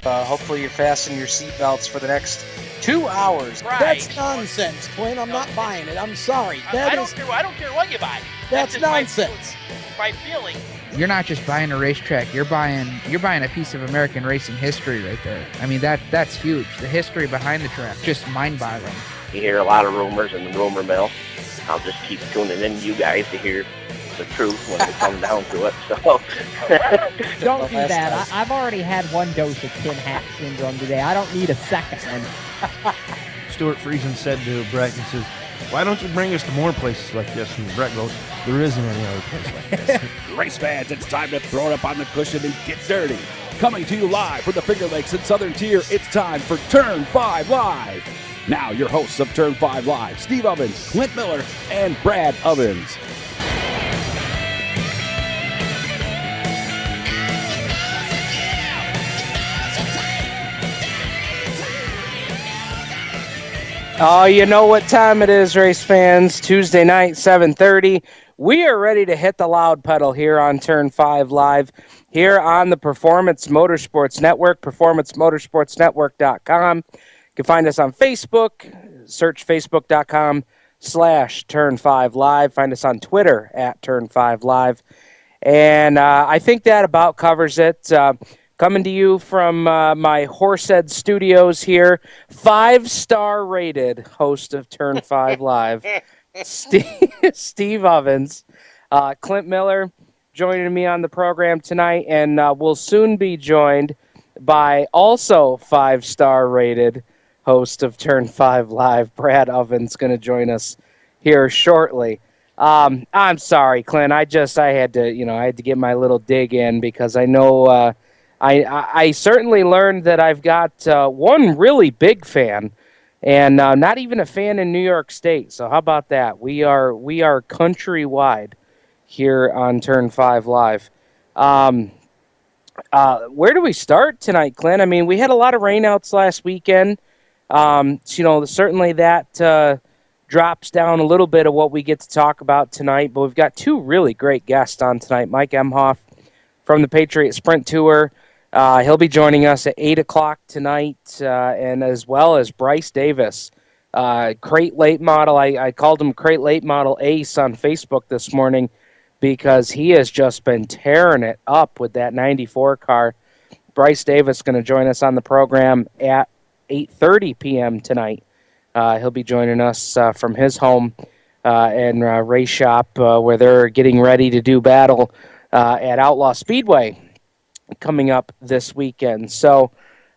Hopefully you fasten your seatbelts for the next 2 hours. Right. That's nonsense, Clint. I'm not buying it. I'm sorry. I don't care what you buy. That's just nonsense. My feeling. You're not just buying a racetrack. You're buying a piece of American racing history right there. I mean, that's huge. The history behind the track, just mind-boggling. You hear a lot of rumors in the rumor mill. I'll just keep tuning in to you guys to hear the truth when it comes down to it. So don't do that. I've already had one dose of tin hat syndrome today. I don't need a second one. Stuart Friesen said to Brett, he says, "Why don't you bring us to more places like this?" And Brett goes, "There isn't any other place like this." Race fans, it's time to throw it up on the cushion and get dirty. Coming to you live from the Finger Lakes and Southern Tier, it's time for Turn 5 Live. Now, your hosts of Turn 5 Live, Steve Ovens, Clint Miller, and Brad Ovens. Oh, you know what time it is, race fans. Tuesday night, 7:30. We are ready to hit the loud pedal here on Turn 5 Live, here on the Performance Motorsports Network, performancemotorsportsnetwork.com. You can find us on Facebook. Search facebook.com/Turn5Live. Find us on Twitter @Turn5Live. And I think that about covers it. Coming to you from my Horsehead Studios here, 5-star rated host of Turn 5 Live, Steve Ovens, Clint Miller joining me on the program tonight, and we'll soon be joined by also 5-star rated host of Turn 5 Live, Brad Ovens, going to join us here shortly. I'm sorry, Clint. I had to get my little dig in because I know. I certainly learned that I've got one really big fan, and not even a fan in New York State. So how about that? We are countrywide here on Turn 5 Live. Where do we start tonight, Clint? I mean, we had a lot of rainouts last weekend. Certainly that drops down a little bit of what we get to talk about tonight. But we've got two really great guests on tonight. Mike Emhof from the Patriot Sprint Tour. He'll be joining us at 8 o'clock tonight, and as well as Bryce Davis, Crate Late Model. I called him Crate Late Model Ace on Facebook this morning because he has just been tearing it up with that 94 car. Bryce Davis is going to join us on the program at 8:30 p.m. tonight. He'll be joining us from his home and race shop where they're getting ready to do battle at Outlaw Speedway coming up this weekend. So,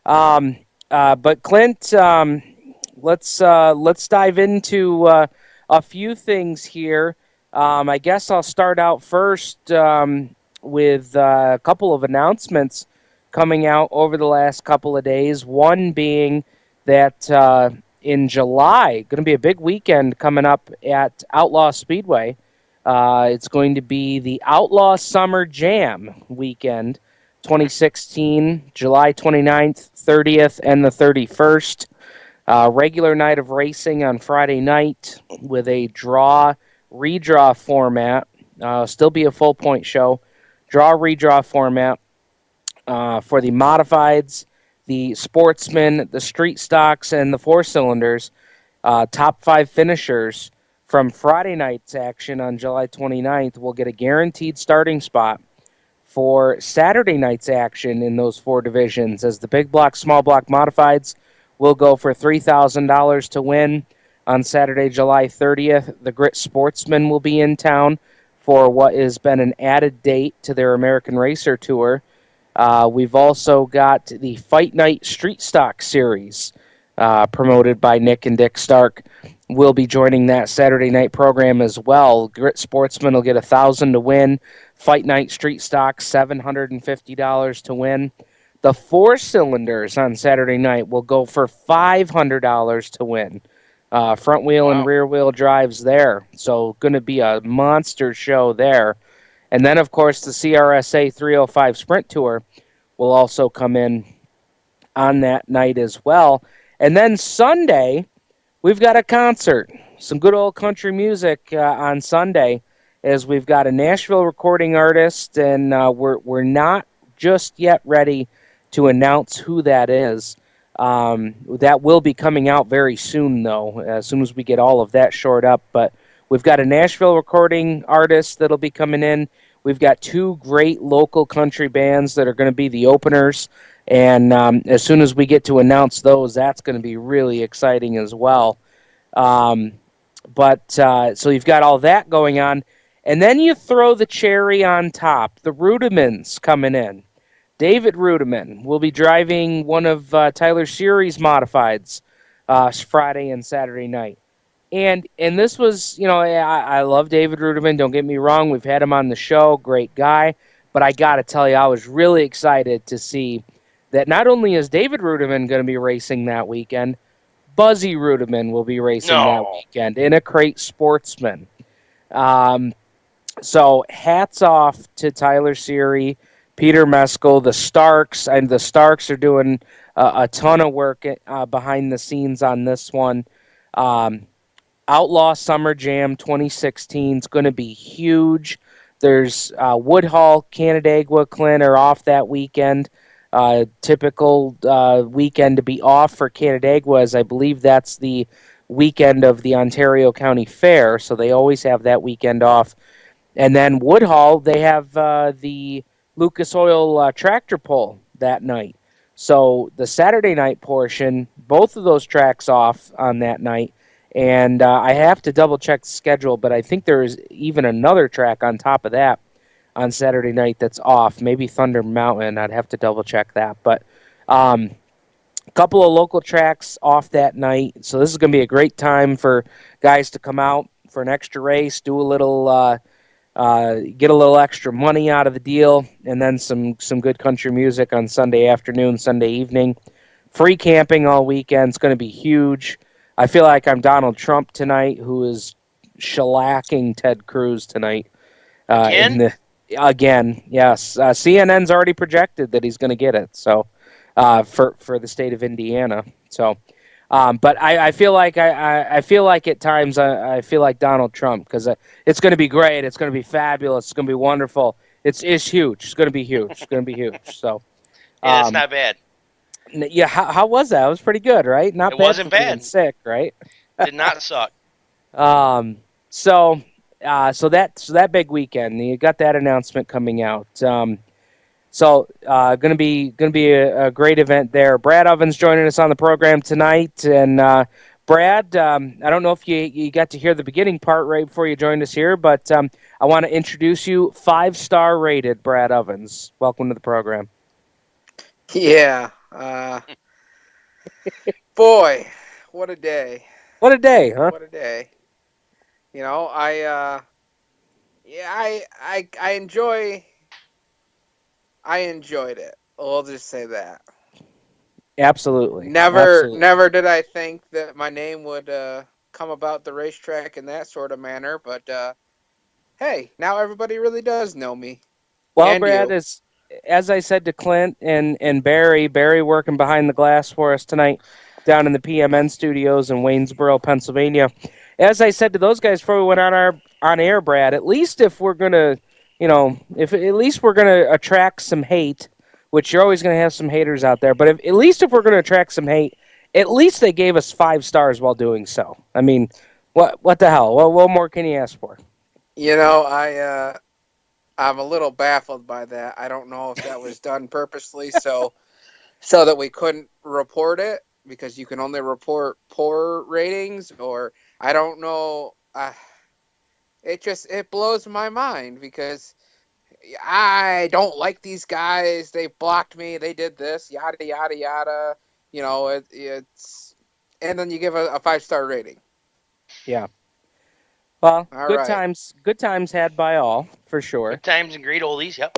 but Clint, let's dive into a few things here. I guess I'll start out first with a couple of announcements coming out over the last couple of days. One being that in July, going to be a big weekend coming up at Outlaw Speedway. It's going to be the Outlaw Summer Jam weekend, 2016, July 29th, 30th, and the 31st. Regular night of racing on Friday night with a redraw format. Still be a full-point show. Redraw format for the modifieds, the sportsmen, the street stocks, and the four-cylinders. Top 5 finishers from Friday night's action on July 29th will get a guaranteed starting spot for Saturday night's action in those 4 divisions, as the big block, small block modifieds will go for $3,000 to win on Saturday, July 30th. The Grit Sportsmen will be in town for what has been an added date to their American Racer Tour. We've also got the Fight Night Street Stock Series promoted by Nick and Dick Stark. Will be joining that Saturday night program as well. Grit Sportsman will get $1,000 to win. Fight Night Street Stock, $750 to win. The four-cylinders on Saturday night will go for $500 to win. Front wheel and rear wheel drives there. So going to be a monster show there. And then, of course, the CRSA 305 Sprint Tour will also come in on that night as well. And then Sunday, we've got a concert, some good old country music on Sunday, as we've got a Nashville recording artist, and we're not just yet ready to announce who that is. That will be coming out very soon, though, as soon as we get all of that shored up. But we've got a Nashville recording artist that'll be coming in. We've got 2 great local country bands that are going to be the openers. And as soon as we get to announce those, that's going to be really exciting as well. So you've got all that going on. And then you throw the cherry on top. The Rudimans coming in. David Rudiman will be driving one of Tyler Series modifieds Friday and Saturday night. And this was, I love David Rudiman. Don't get me wrong. We've had him on the show. Great guy. But I got to tell you, I was really excited to see that not only is David Rudiman going to be racing that weekend, Buzzy Rudiman will be racing that weekend in a Crate Sportsman. So hats off to Tyler Seary, Peter Meskel, the Starks, and the Starks are doing a ton of work behind the scenes on this one. Outlaw Summer Jam 2016 is going to be huge. There's Woodhull, Canandaigua, Clint are off that weekend. Typical weekend to be off for Canandaigua, as I believe that's the weekend of the Ontario County Fair, so they always have that weekend off. And then Woodhull, they have the Lucas Oil tractor pull that night. So the Saturday night portion, both of those tracks off on that night. And I have to double-check the schedule, but I think there is even another track on top of that on Saturday night that's off. Maybe Thunder Mountain. I'd have to double-check that. But a couple of local tracks off that night. So this is going to be a great time for guys to come out for an extra race, do a little get a little extra money out of the deal, and then some good country music on Sunday afternoon, Sunday evening. Free camping all weekend. It's going to be huge. I feel like I'm Donald Trump tonight, who is shellacking Ted Cruz tonight. Again, yes. CNN's already projected that he's going to get it. So for the state of Indiana. So, but I feel like I feel like at times I feel like Donald Trump, because it's going to be great. It's going to be fabulous. It's going to be wonderful. It's huge. It's going to be huge. It's going to be huge. So yeah, it's not bad. Yeah, how was that? It was pretty good, right? Not it bad wasn't for being bad. Sick, right? Did not suck. So that big weekend, you got that announcement coming out. So gonna be a great event there. Brad Ovens joining us on the program tonight, and Brad, I don't know if you got to hear the beginning part right before you joined us here, but I want to introduce you, 5-star rated Brad Ovens. Welcome to the program. Yeah. Boy, what a day. What a day, huh? What a day. You know, I enjoyed it. We'll just say that. Absolutely. Never did I think that my name would come about the racetrack in that sort of manner, but hey, now everybody really does know me. Well, Brad, as I said to Clint and Barry working behind the glass for us tonight down in the PMN studios in Waynesboro, Pennsylvania. As I said to those guys before we went on air, Brad, at least if we're gonna, if at least we're gonna attract some hate, which you're always gonna have some haters out there, but at least if we're gonna attract some hate, at least they gave us 5 stars while doing so. I mean, what the hell? What more can you ask for? I'm a little baffled by that. I don't know if that was done purposely so that we couldn't report it, because you can only report poor ratings, or I don't know. It blows my mind, because I don't like these guys. They blocked me. They did this, yada, yada, yada. It's and then you give a 5-star rating. Yeah. Well, all good right. Good times had by all, for sure. Good times and great oldies. Yep.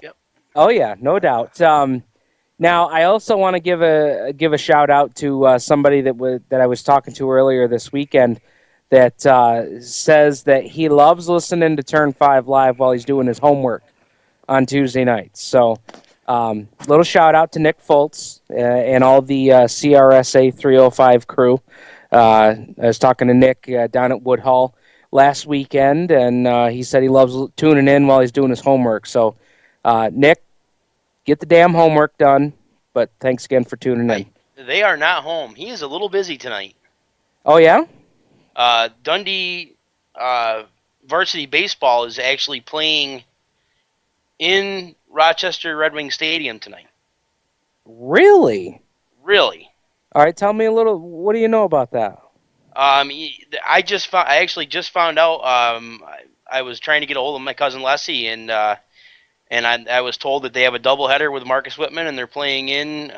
Oh yeah, no doubt. Now, I also want to give a shout out to somebody that I was talking to earlier this weekend that says that he loves listening to Turn 5 Live while he's doing his homework on Tuesday nights. So, little shout out to Nick Foltz and all the CRSA 305 crew. I was talking to Nick down at Woodhull last weekend, and he said he loves tuning in while he's doing his homework. So, Nick, get the damn homework done. But thanks again for tuning in. They are not home. He is a little busy tonight. Oh, yeah? Dundee varsity baseball is actually playing in Rochester Red Wing Stadium tonight. Really? Really? All right, tell me a little. What do you know about that? I actually just found out. I was trying to get a hold of my cousin Leslie, and I was told that they have a doubleheader with Marcus Whitman, and they're playing in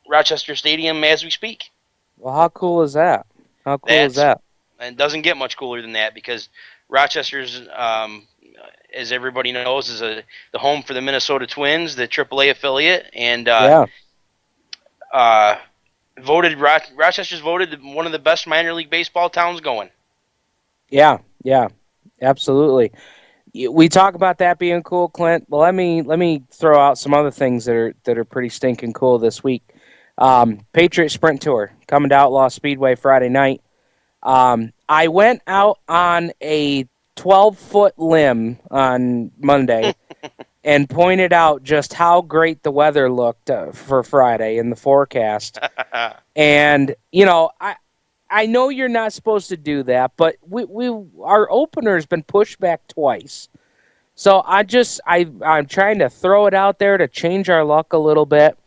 Rochester Stadium as we speak. Well, how cool is that? How cool is that? And it doesn't get much cooler than that, because Rochester's, as everybody knows, is the home for the Minnesota Twins, the AAA affiliate, and Rochester's voted one of the best minor league baseball towns going. Yeah, absolutely. We talk about that being cool, Clint. Well, let me throw out some other things that are pretty stinking cool this week. Patriot Sprint Tour coming to Outlaw Speedway Friday night. I went out on a 12-foot limb on Monday and pointed out just how great the weather looked for Friday in the forecast. And, I know you're not supposed to do that, but our opener's been pushed back twice. So I'm trying to throw it out there to change our luck a little bit.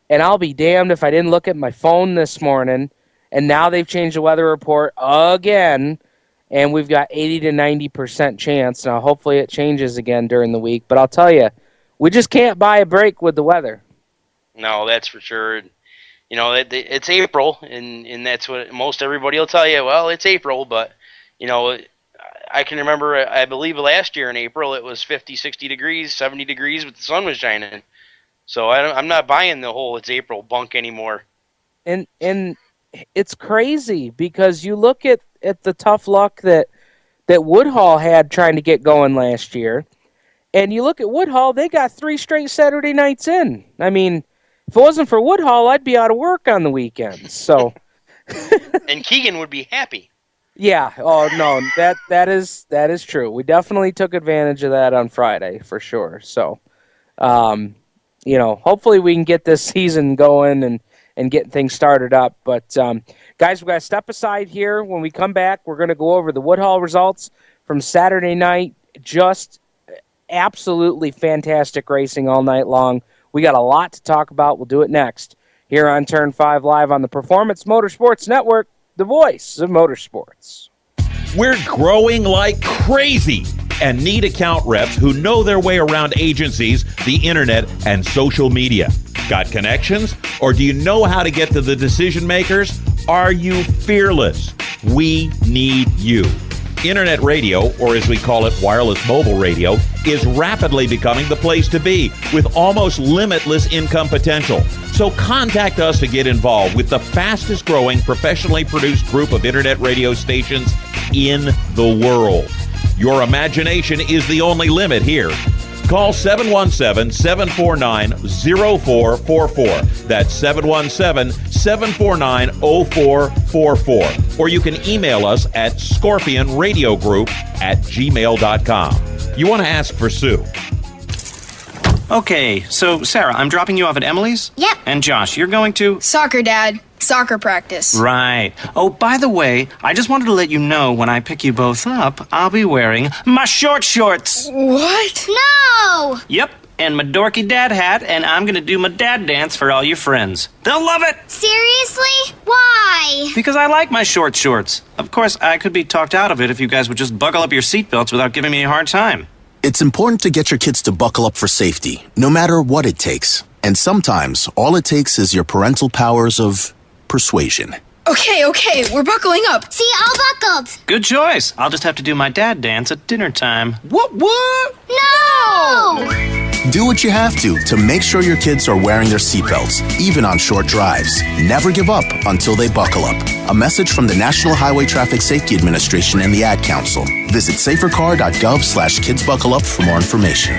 And I'll be damned if I didn't look at my phone this morning, and now they've changed the weather report again, and we've got 80 to 90% chance. Now, hopefully it changes again during the week, but I'll tell you, we just can't buy a break with the weather. No, that's for sure. It's April, and that's what most everybody will tell you. Well, it's April, but, I can remember, I believe last year in April, it was 50, 60 degrees, 70 degrees, but the sun was shining. So I'm not buying the whole it's April bunk anymore. And it's crazy because you look at the tough luck that Woodhull had trying to get going last year, and you look at Woodhull, they got 3 straight Saturday nights in. I mean, if it wasn't for Woodhull, I'd be out of work on the weekends. So, and Keegan would be happy. Yeah. Oh no, that is true. We definitely took advantage of that on Friday for sure. So, hopefully we can get this season going and get things started up. But, guys, we've got to step aside here. When we come back, we're going to go over the Woodhull results from Saturday night. Just absolutely fantastic racing all night long. We got a lot to talk about. We'll do it next here on Turn 5 Live on the Performance Motorsports Network, the voice of motorsports. We're growing like crazy and need account reps who know their way around agencies, the internet, and social media. Got connections? Or do you know how to get to the decision makers? Are you fearless? We need you. Internet radio, or as we call it, wireless mobile radio, is rapidly becoming the place to be with almost limitless income potential. So contact us to get involved with the fastest growing professionally produced group of internet radio stations in the world. Your imagination is the only limit here. Call 717-749-0444. That's 717-749-0444. Or you can email us at scorpionradiogroup@gmail.com. You want to ask for Sue. Okay, so Sarah, I'm dropping you off at Emily's? Yep. And Josh, you're going to? Soccer, Dad. Soccer practice. Right. Oh, by the way, I just wanted to let you know when I pick you both up, I'll be wearing my short shorts. What? No! Yep, and my dorky dad hat, and I'm going to do my dad dance for all your friends. They'll love it! Seriously? Why? Because I like my short shorts. Of course, I could be talked out of it if you guys would just buckle up your seatbelts without giving me a hard time. It's important to get your kids to buckle up for safety, no matter what it takes. And sometimes, all it takes is your parental powers of persuasion. Okay, we're buckling up. See, all buckled. Good choice. I'll just have to do my dad dance at dinner time. What? No! Do what you have to make sure your kids are wearing their seatbelts, even on short drives. Never give up until they buckle up. A message from the National Highway Traffic Safety Administration and the Ad Council. Visit safercar.gov/kidsbuckleup for more information.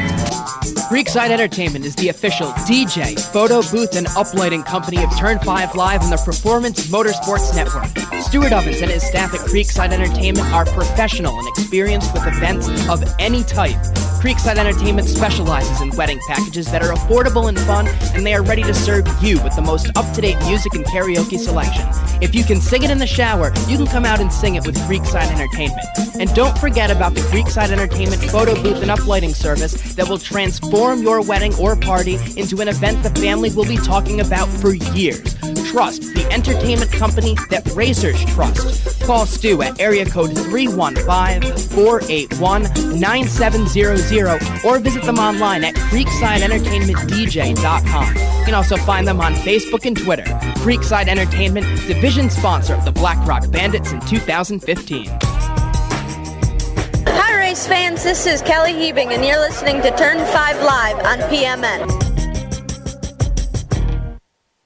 Creekside Entertainment is the official DJ, photo booth, and uplighting company of Turn 5 Live and the Performance Motorsports Network. Stuart Ovens and his staff at Creekside Entertainment are professional and experienced with events of any type. Creekside Entertainment specializes in wedding packages that are affordable and fun, and they are ready to serve you with the most up-to-date music and karaoke selection. If you can sing it in the shower, you can come out and sing it with Creekside Entertainment. And don't forget about the Creekside Entertainment photo booth and uplighting service that will transform your wedding or party into an event the family will be talking about for years. Trust the entertainment company that racers trust. Call Stu at area code 315-481-9700 or visit them online at creeksideentertainmentdj.com. You can also find them on Facebook and Twitter. Creekside Entertainment, division sponsor of the Black Rock Bandits in 2015. Hi race fans, this is Kelly Hebing and you're listening to Turn 5 Live on PMN.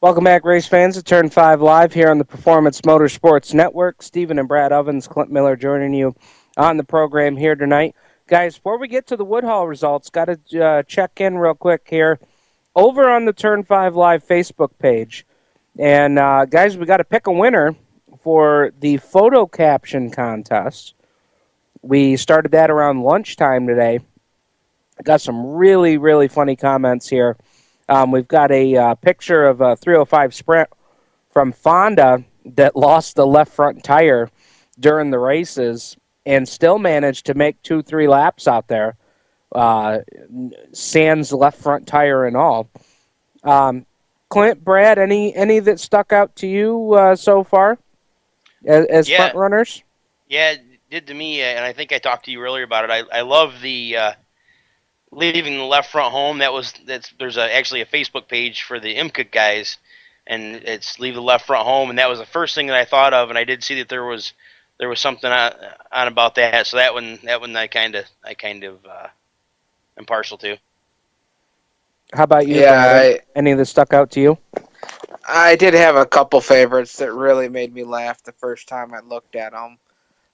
Welcome back, race fans, to Turn 5 Live here on the Performance Motorsports Network. Stephen and Brad Ovens, Clint Miller joining you on the program here tonight. Guys, before we get to the Woodhull results, got to check in real quick here over on the Turn 5 Live Facebook page. And, guys, we got to pick a winner for the photo caption contest. We started that around lunchtime today. Got some really, really funny comments here. We've got a picture of a 305 Sprint from Fonda that lost the left front tire during the races and still managed to make 2-3 laps out there, sans left front tire and all. Clint, Brad, any that stuck out to you so far as front runners? Yeah, it did to me, and I think I talked to you earlier about it. I love the leaving the left front home. There's actually a Facebook page for the IMCA guys, and it's leave the left front home, and that was the first thing that I thought of, and I did see that there was something on about that. So that one I kind of am partial to. How about you? Yeah, any that stuck out to you? I did have a couple favorites that really made me laugh the first time I looked at them.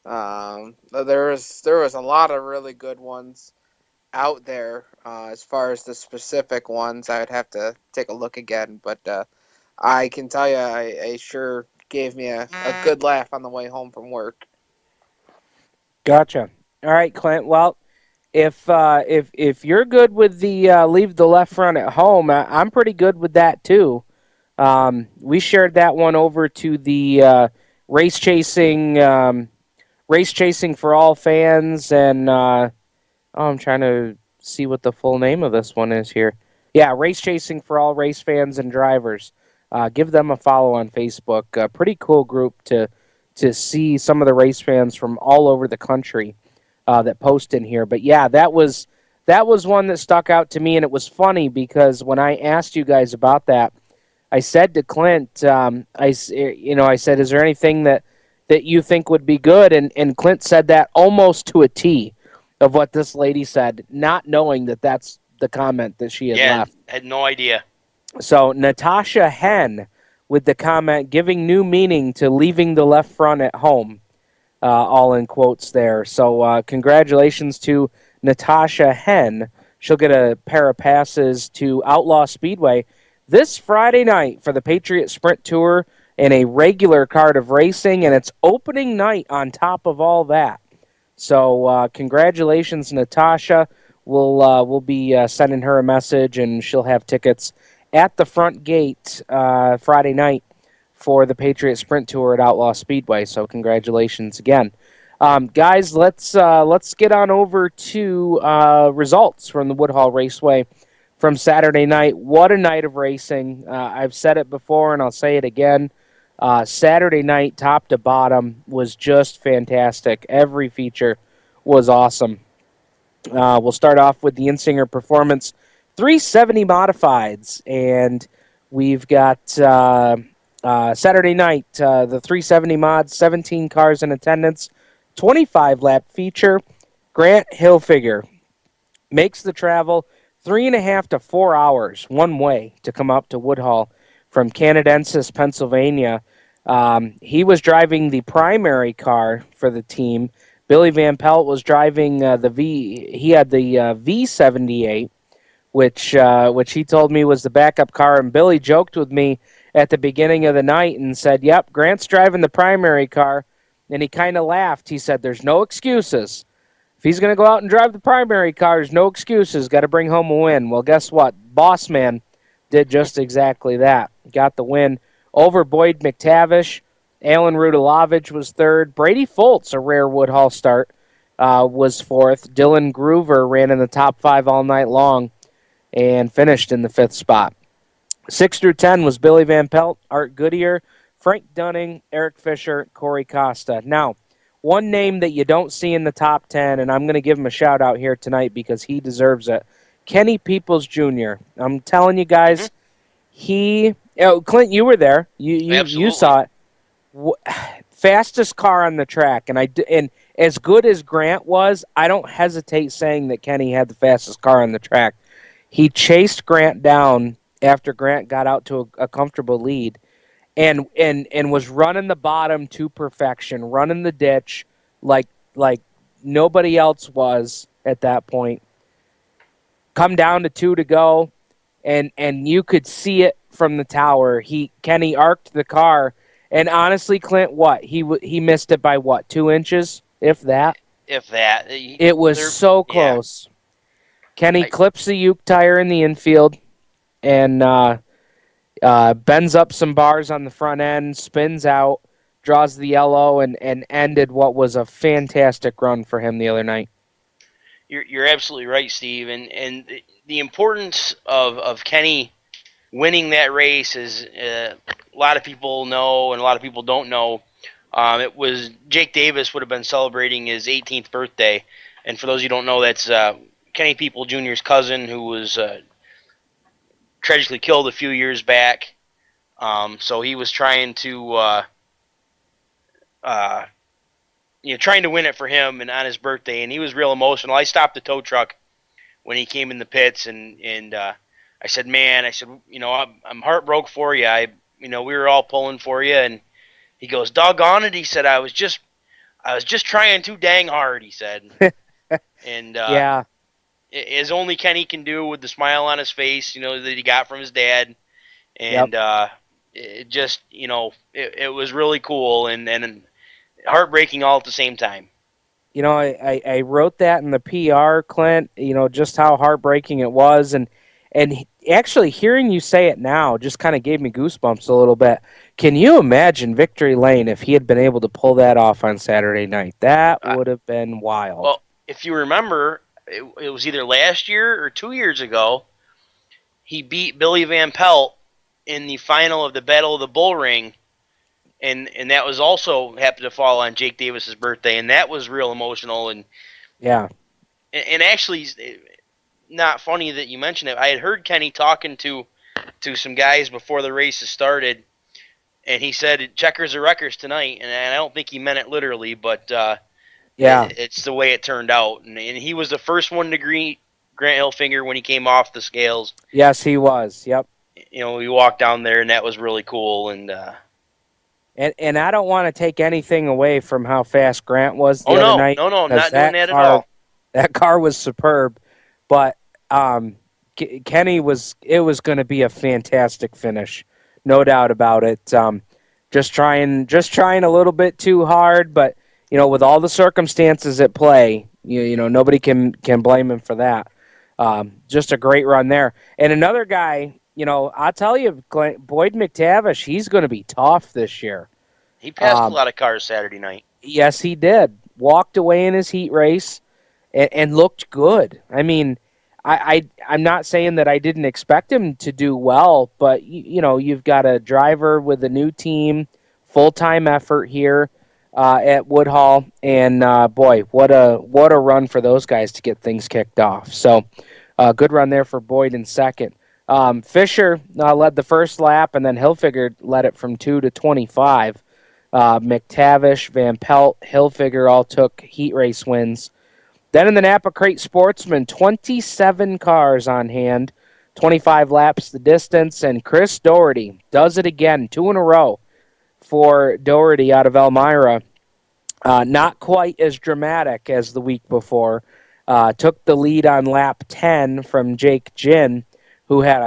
There was a lot of really good ones out there. As far as the specific ones, I would have to take a look again, but I can tell you, I sure gave me a good laugh on the way home from work. Gotcha. All right, Clint. Well, if you're good with the leave the left front at home, I'm pretty good with that too. We shared that one over to the race chasing for all fans, and I'm trying to see what the full name of this one is here. Yeah, Race Chasing for All Race Fans and Drivers. Give them a follow on Facebook. A pretty cool group to see some of the race fans from all over the country that post in here. But yeah, that was one that stuck out to me, and it was funny because when I asked you guys about that, I said to Clint, I said, is there anything that you think would be good? And Clint said that almost to a T of what this lady said, not knowing that that's the comment that she had left. I had no idea. So Natasha Henn with the comment, giving new meaning to leaving the left front at home, all in quotes there. So congratulations to Natasha Henn. She'll get a pair of passes to Outlaw Speedway this Friday night for the Patriot Sprint Tour and a regular card of racing, and it's opening night on top of all that. So congratulations, Natasha. We'll be sending her a message, and she'll have tickets at the front gate Friday night for the Patriot Sprint Tour at Outlaw Speedway. So congratulations again. Guys, let's get on over to results from the Woodhull Raceway from Saturday night. What a night of racing. I've said it before, and I'll say it again. Saturday night, top to bottom, was just fantastic. Every feature was awesome. We'll start off with the Insinger Performance 370 Modifieds, and we've got Saturday night, the 370 mods, 17 cars in attendance, 25-lap feature. Grant Hilfiger makes the travel 3.5 to 4 hours one way to come up to Woodhull from Canadensis, Pennsylvania. He was driving the primary car for the team. Billy Van Pelt was driving he had the V78, which he told me was the backup car, and Billy joked with me at the beginning of the night and said, yep, Grant's driving the primary car. And he kind of laughed. He said, there's no excuses. If he's going to go out and drive the primary car, there's no excuses. Got to bring home a win. Well, guess what? Boss Man did just exactly that. Got the win over Boyd McTavish. Alan Rudalovich was third. Brady Foltz, a rare Woodhull start, was fourth. Dylan Groover ran in the top 5 all night long and finished in the 5th spot. 6 through 10 was Billy Van Pelt, Art Goodyear, Frank Dunning, Eric Fisher, Corey Costa. Now, one name that you don't see in the top 10, and I'm going to give him a shout-out here tonight because he deserves it, Kenny Peoples Jr. I'm telling you guys, Clint, you were there. You saw it. Fastest car on the track, and as good as Grant was, I don't hesitate saying that Kenny had the fastest car on the track. He chased Grant down after Grant got out to a comfortable lead, and was running the bottom to perfection, running the ditch like nobody else was at that point. Come down to 2 to go, and you could see it from the tower. Kenny arced the car, and honestly, Clint, he missed it by 2 inches, if that. If that. It was so close. Yeah. Kenny clips the Uke tire in the infield, and bends up some bars on the front end, spins out, draws the yellow, and ended what was a fantastic run for him the other night. You're absolutely right, Steve. And the importance of Kenny winning that race is a lot of people know and a lot of people don't know. It was Jake Davis would have been celebrating his 18th birthday. And for those who don't know, that's Kenny People Jr.'s cousin who was tragically killed a few years back. So he was trying to trying to win it for him and on his birthday, and he was real emotional. I stopped the tow truck when he came in the pits, and I said, I'm heartbroken for you. We were all pulling for you, and he goes, doggone it. He said, I was just trying too dang hard. He said, and yeah, as only Kenny can do with the smile on his face, that he got from his dad, and it just, it was really cool and heartbreaking all at the same time. I wrote that in the PR, Clint, just how heartbreaking it was. And actually hearing you say it now just kind of gave me goosebumps a little bit. Can you imagine Victory Lane if he had been able to pull that off on Saturday night? That would have been wild. Well, if you remember, it was either last year or 2 years ago, he beat Billy Van Pelt in the final of the Battle of the Bull Ring. And that was also happened to fall on Jake Davis's birthday, and that was real emotional. And actually, not funny that you mentioned it. I had heard Kenny talking to some guys before the races started, and he said checkers or wreckers tonight. And I don't think he meant it literally, but it's the way it turned out. And he was the first one to greet Grant Hilfinger when he came off the scales. Yes, he was. Yep. We walked down there, and that was really cool. And I don't want to take anything away from how fast Grant was the other night. No, not doing that at all. That car was superb, but Kenny it was going to be a fantastic finish, no doubt about it. Just trying a little bit too hard, but with all the circumstances at play, nobody can blame him for that. Just a great run there. And another guy, I'll tell you, Boyd McTavish, he's going to be tough this year. He passed a lot of cars Saturday night. Yes, he did. Walked away in his heat race and looked good. I mean, I'm not saying that I didn't expect him to do well, but, you've got a driver with a new team, full-time effort here at Woodhull, and, boy, what a run for those guys to get things kicked off. So, good run there for Boyd in second. Fisher led the first lap, and then Hilfiger led it from 2 to 25. McTavish, Van Pelt, Hilfiger all took heat race wins. Then in the Napa Crate Sportsman, 27 cars on hand, 25 laps the distance, and Chris Doherty does it again, 2 in a row for Doherty out of Elmira. Not quite as dramatic as the week before. Took the lead on lap 10 from Jake Ginn, who had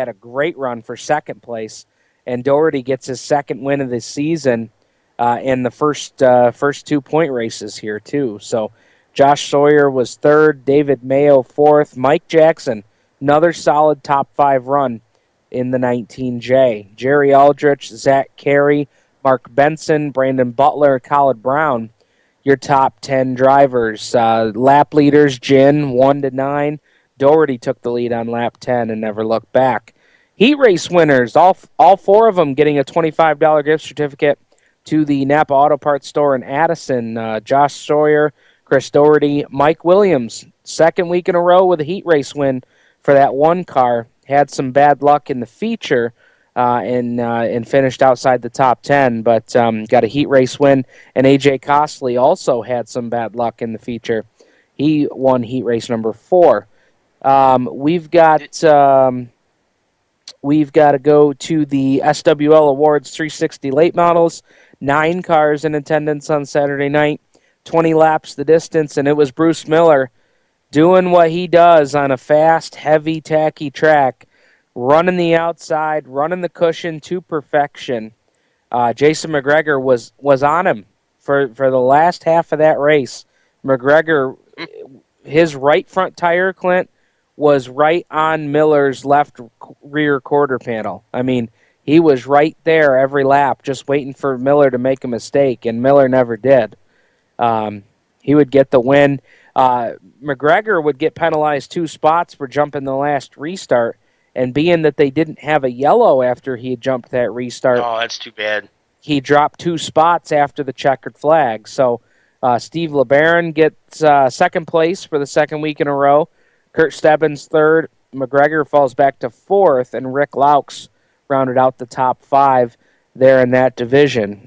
a great run for second place. and Doherty gets his second win of the season in the first 2-point races here, too. So Josh Sawyer was third, David Mayo fourth, Mike Jackson, another solid top 5 run in the 19J. Jerry Aldrich, Zach Carey, Mark Benson, Brandon Butler, Colin Brown, your top 10 drivers. Lap leaders, Ginn, 1-9. Doherty took the lead on lap 10 and never looked back. Heat race winners, all 4 of them getting a $25 gift certificate to the Napa Auto Parts store in Addison. Josh Sawyer, Chris Doherty, Mike Williams, second week in a row with a heat race win for that one car. Had some bad luck in the feature and finished outside the top 10, but got a heat race win. And A.J. Costley also had some bad luck in the feature. He won heat race number 4. We've got to go to the SWL Awards 360 late models. 9 cars in attendance on Saturday night, 20 laps the distance, and it was Bruce Miller doing what he does on a fast, heavy, tacky track, running the outside, running the cushion to perfection. Jason McGregor was on him for the last half of that race. McGregor, his right front tire, Clint, was right on Miller's left rear quarter panel. I mean, he was right there every lap, just waiting for Miller to make a mistake, and Miller never did. He would get the win. McGregor would get penalized 2 spots for jumping the last restart, and being that they didn't have a yellow after he had jumped that restart. Oh, that's too bad. He dropped 2 spots after the checkered flag. So Steve LeBaron gets second place for the second week in a row. Kurt Stebbins third. McGregor falls back to 4th, and Rick Laux rounded out the top 5 there in that division.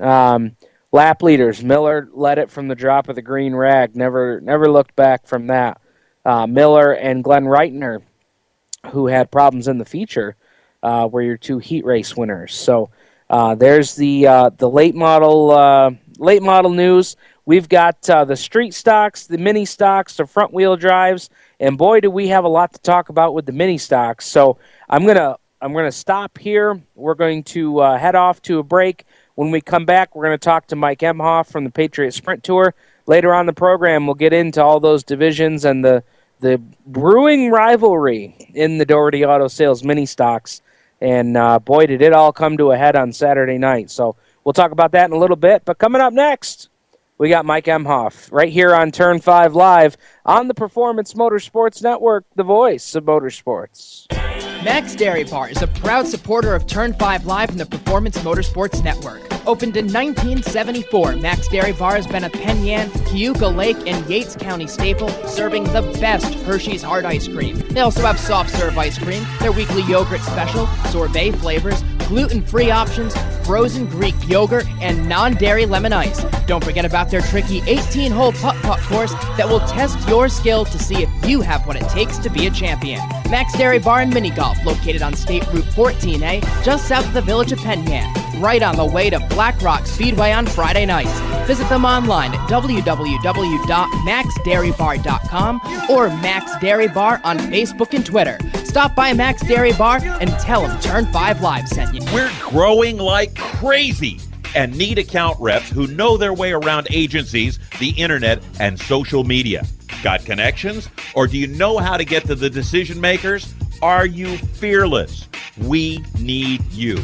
Lap leaders, Miller led it from the drop of the green rag. Never looked back from that. Miller and Glenn Reitner, who had problems in the feature, were your 2 heat race winners. So there's the late model news. We've got the street stocks, the mini stocks, the front wheel drives, and boy, do we have a lot to talk about with the mini stocks. So I'm gonna stop here. We're going to head off to a break. When we come back, we're going to talk to Mike Emhof from the Patriot Sprint Tour. Later on in the program, we'll get into all those divisions and the brewing rivalry in the Doherty Auto Sales mini stocks. And boy, did it all come to a head on Saturday night. So we'll talk about that in a little bit. But coming up next, we got Mike Emhof right here on Turn 5 Live on the Performance Motorsports Network, the voice of motorsports. Max Dairy Bar is a proud supporter of Turn 5 Live and the Performance Motorsports Network. Opened in 1974, Max Dairy Bar has been a Penn Yan, Cayuga Lake, and Yates County staple, serving the best Hershey's hard ice cream. They also have soft serve ice cream, their weekly yogurt special, sorbet flavors, gluten-free options, frozen Greek yogurt, and non-dairy lemon ice. Don't forget about their tricky 18-hole putt-putt course that will test your skill to see if you have what it takes to be a champion. Max Dairy Bar and Mini Golf, located on State Route 14A, just south of the village of Penn Yan, right on the way to Black Rock Speedway on Friday nights. Visit them online at www.maxdairybar.com or Max Dairy Bar on Facebook and Twitter. Stop by Max Dairy Bar and tell them Turn 5 Live sent you. We're growing like crazy and need account reps who know their way around agencies, the internet, and social media. Got connections? Or do you know how to get to the decision makers? Are you fearless? We need you.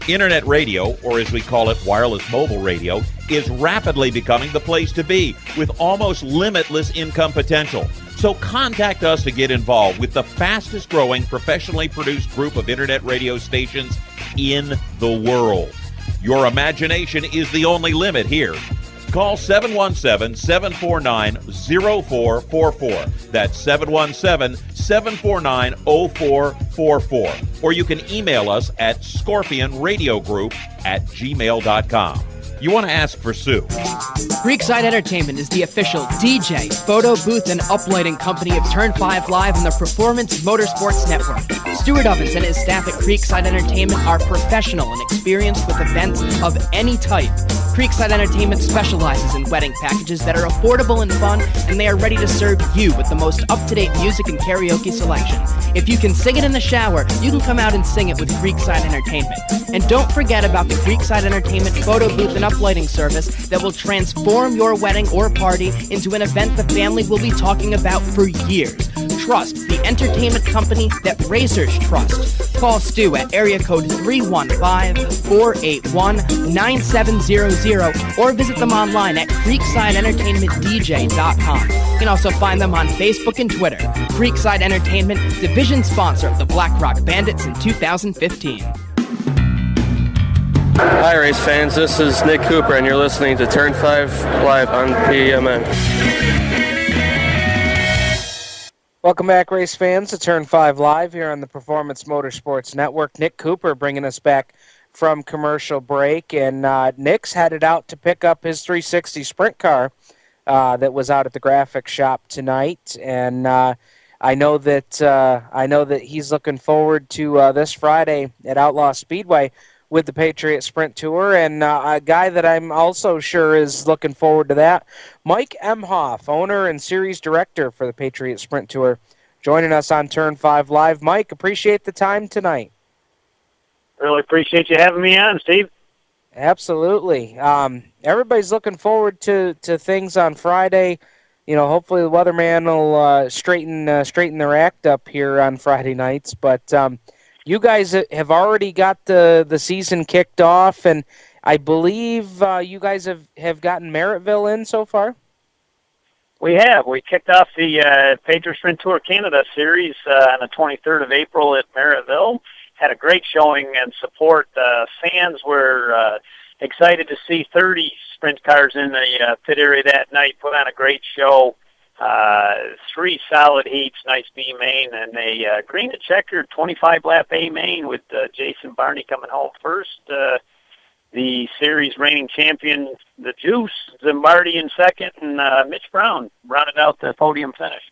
Internet radio, or as we call it, wireless mobile radio, is rapidly becoming the place to be with almost limitless income potential. So contact us to get involved with the fastest growing professionally produced group of internet radio stations in the world. Your imagination is the only limit here. Call 717-749-0444. That's 717-749-0444. Or you can email us at scorpionradiogroup@gmail.com. you want to ask for Sue. Creekside Entertainment is the official DJ, photo booth, and uplighting company of Turn 5 Live and the Performance Motorsports Network. Stuart Ovens and his staff at Creekside Entertainment are professional and experienced with events of any type. Creekside Entertainment specializes in wedding packages that are affordable and fun, and they are ready to serve you with the most up-to-date music and karaoke selection. If you can sing it in the shower, you can come out and sing it with Creekside Entertainment. And don't forget about the Creekside Entertainment photo booth and uplighting service that will transform your wedding or party into an event the family will be talking about for years. Trust the entertainment company that racers trust. Call Stu at area code 315-481-9700 or visit them online at creeksideentertainmentdj.com. You can also find them on Facebook and Twitter. Creekside Entertainment, division sponsor of the Black Rock Bandits in 2015. Hi, race fans. This is Nick Cooper, and you're listening to Turn 5 Live on PMN. Welcome back, race fans, to Turn 5 Live here on the Performance Motorsports Network. Nick Cooper bringing us back from commercial break, and Nick's headed out to pick up his 360 sprint car that was out at the graphics shop tonight, and I know that he's looking forward to this Friday at Outlaw Speedway with the Patriot Sprint Tour, and a guy that I'm also sure is looking forward to that, Mike Emhof, owner and series director for the Patriot Sprint Tour, joining us on Turn 5 Live. Mike, appreciate the time tonight. Really appreciate you having me on, Steve. Absolutely. Everybody's looking forward to things on Friday. You know, hopefully the weatherman will straighten their act up here on Friday nights, but you guys have already got the season kicked off, and I believe you guys have gotten Merrittville in so far? We have. We kicked off the Patriot Sprint Tour Canada Series on the 23rd of April at Merrittville. Had a great showing and support. Fans were excited to see 30 sprint cars in the pit area that night, put on a great show. 3 solid heats, nice B main, and a green and checkered 25-lap A main with Jason Barney coming home first. The series reigning champion, the Juice, Zimbardi in second, and Mitch Brown rounded out the podium finish.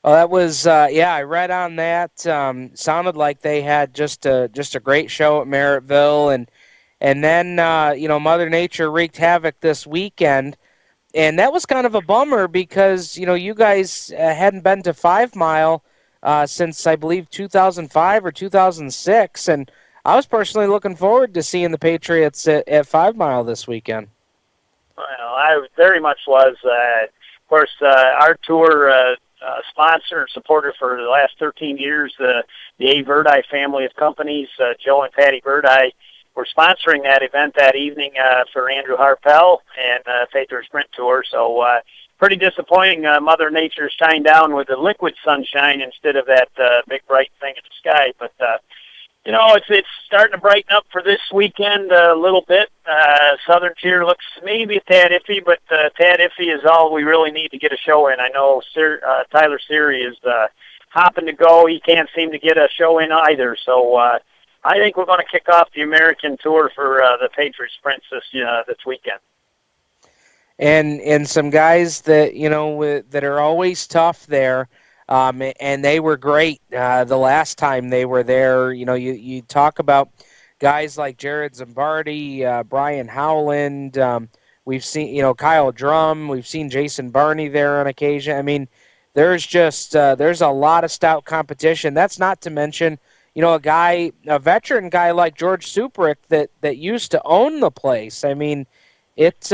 Well, that was I read on that. Sounded like they had just a great show at Merrittville, and then Mother Nature wreaked havoc this weekend. And that was kind of a bummer because, you guys hadn't been to 5 Mile since, I believe, 2005 or 2006. And I was personally looking forward to seeing the Patriots at 5 Mile this weekend. Well, I very much was. Of course, our tour sponsor and supporter for the last 13 years, the A. Verdi family of companies, Joe and Patty Verdi, we're sponsoring that event that evening for Andrew Harpel and Patriot Sprint Tour. So pretty disappointing. Mother Nature shined down with the liquid sunshine instead of that big bright thing in the sky. But it's starting to brighten up for this weekend a little bit. Southern Tier looks maybe a tad iffy, but tad iffy is all we really need to get a show in. I know Tyler Seary is hopping to go. He can't seem to get a show in either. So I think we're going to kick off the American Tour for the Patriot Sprints this weekend. And some guys that that are always tough there, and they were great the last time they were there. You talk about guys like Jared Zimbardi, Brian Howland. We've seen Kyle Drum. We've seen Jason Barney there on occasion. I mean, there's just there's a lot of stout competition. That's not to mention, a veteran guy like George Suprick that used to own the place. I mean, it's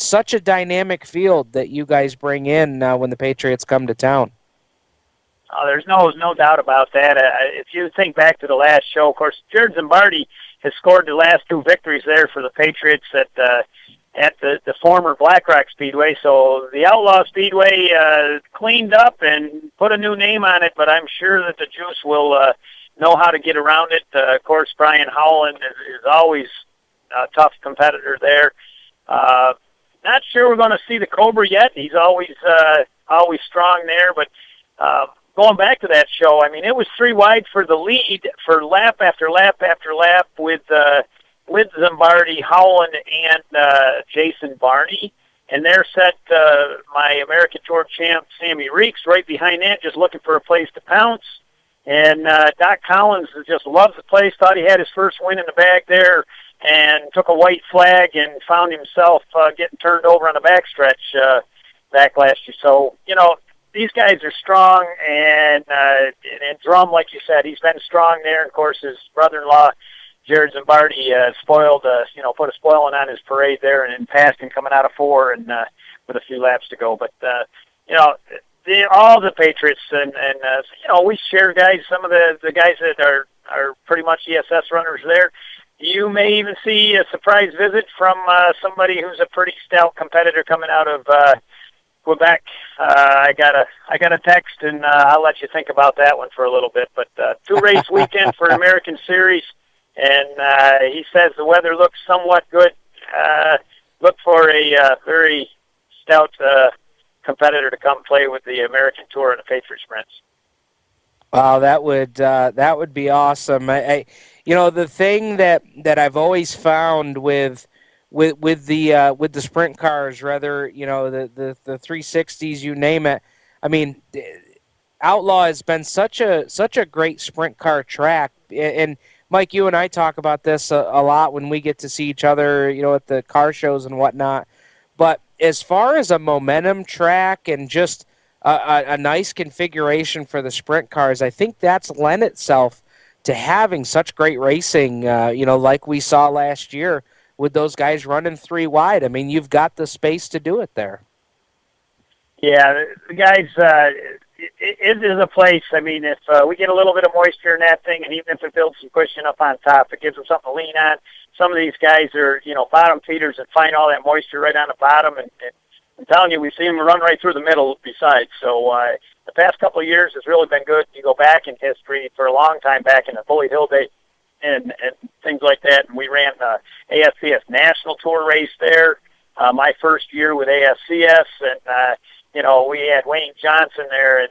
such a dynamic field that you guys bring in when the Patriots come to town. Oh, there's no doubt about that. If you think back to the last show, of course, Jared Zimbardi has scored the last 2 victories there for the Patriots at the former Black Rock Speedway. So the Outlaw Speedway cleaned up and put a new name on it, but I'm sure that the Juice will know how to get around it. Of course, Brian Howland is always a tough competitor there. Not sure we're going to see the Cobra yet. He's always strong there, but going back to that show, I mean, it was 3 wide for the lead for lap after lap after lap with with Zimbardi, Howland, and Jason Barney. And there sat my American Tour champ, Sammy Reeks, right behind that, just looking for a place to pounce. And Doc Collins just loves the place, thought he had his first win in the bag there, and took a white flag and found himself getting turned over on the backstretch back last year. So, you know, these guys are strong, and Drum, like you said, he's been strong there. Of course, his brother-in-law, Jared Zimbardi, put a spoiling on his parade there and passed him coming out of 4 and with a few laps to go. But, all the Patriots and we share guys, some of the guys that are pretty much ESS runners there. You may even see a surprise visit from somebody who's a pretty stout competitor coming out of Quebec. I got a text, and I'll let you think about that one for a little bit. But 2-race weekend for American Series, and he says the weather looks somewhat good. Look for a very stout competitor to come play with the American Tour and the Patriot Sprints. Wow, that would be awesome. The thing that I've always found with the sprint cars, rather the 360s, you name it. I mean, Outlaw has been such a great sprint car track, and Mike, you and I talk about this a lot when we get to see each other, at the car shows and whatnot. But as far as a momentum track and just a nice configuration for the sprint cars, I think that's lent itself to having such great racing, like we saw last year with those guys running 3 wide. I mean, you've got the space to do it there. Yeah, the guys, it is a place. I mean, if we get a little bit of moisture in that thing, and even if it builds some cushion up on top, it gives them something to lean on. Some of these guys are, bottom feeders and find all that moisture right on the bottom. And I'm telling you, we've seen them run right through the middle besides. So the past couple of years has really been good. You go back in history for a long time back in the Bully Hill days and things like that. And we ran the ASCS National Tour race there my first year with ASCS. And, we had Wayne Johnson there and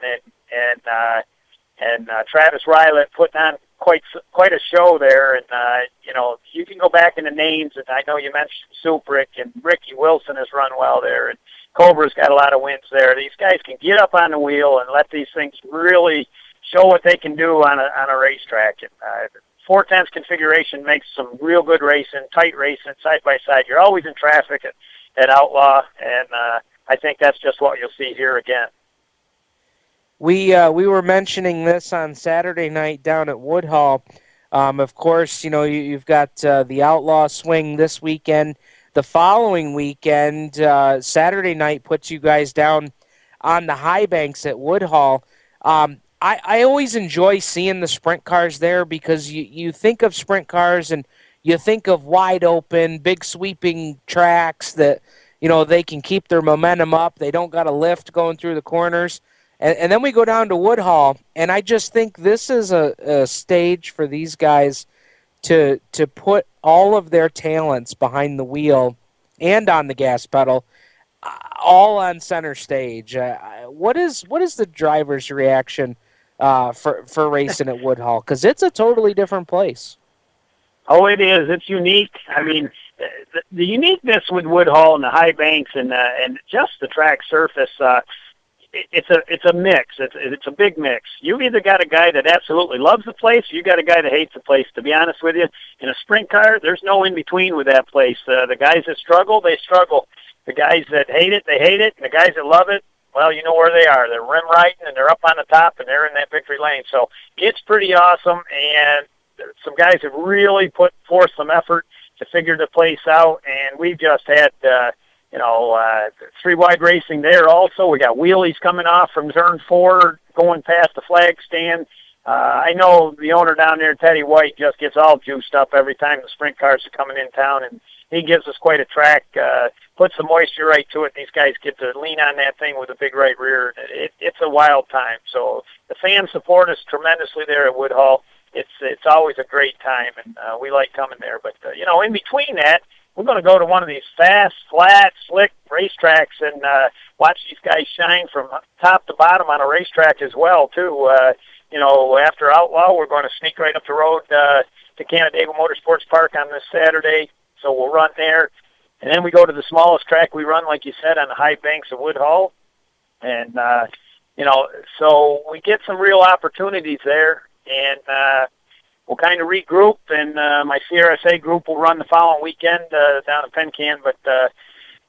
Travis Rylet putting on quite a show there. And, you can go back in the names, and I know you mentioned Suprick, and Ricky Wilson has run well there, and Cobra's got a lot of wins there. These guys can get up on the wheel and let these things really show what they can do on a racetrack. And 410's configuration makes some real good racing, tight racing, side by side. You're always in traffic at Outlaw, and I think that's just what you'll see here again. We were mentioning this on Saturday night down at Woodhull. Of course, you've got the Outlaw Swing this weekend. The following weekend, Saturday night, puts you guys down on the high banks at Woodhull. I always enjoy seeing the sprint cars there because you think of sprint cars and you think of wide open, big sweeping tracks that, they can keep their momentum up. They don't got a lift going through the corners. And then we go down to Woodhull, and I just think this is a stage for these guys to put all of their talents behind the wheel and on the gas pedal, all on center stage. What is the driver's reaction for racing at Woodhull? Because it's a totally different place. Oh, it is. It's unique. I mean, the uniqueness with Woodhull and the high banks and just the track surface. It's a mix. It's a big mix. You either got a guy that absolutely loves the place, or you got a guy that hates the place. To be honest with you, in a sprint car, there's no in between with that place. The guys that struggle, they struggle. The guys that hate it, they hate it. And the guys that love it, well, you know where they are. They're rim riding and they're up on the top and they're in that victory lane. So it's pretty awesome. And some guys have really put forth some effort to figure the place out. And we've just had. 3 wide racing there also. We got wheelies coming off from turn 4 going past the flag stand. I know the owner down there, Teddy White, just gets all juiced up every time the sprint cars are coming in town, and he gives us quite a track, puts the moisture right to it. These guys get to lean on that thing with a big right rear. It's a wild time. So the fans support us tremendously there at Woodhull. It's always a great time, and we like coming there. But, in between that, we're going to go to one of these fast, flat, slick racetracks and watch these guys shine from top to bottom on a racetrack as well, too. after Outlaw, we're going to sneak right up the road to Canandaigua Motorsports Park on this Saturday. So we'll run there. And then we go to the smallest track we run, like you said, on the high banks of Woodhull. And, so we get some real opportunities there. And we'll kind of regroup, and my CRSA group will run the following weekend down in Pencan. But,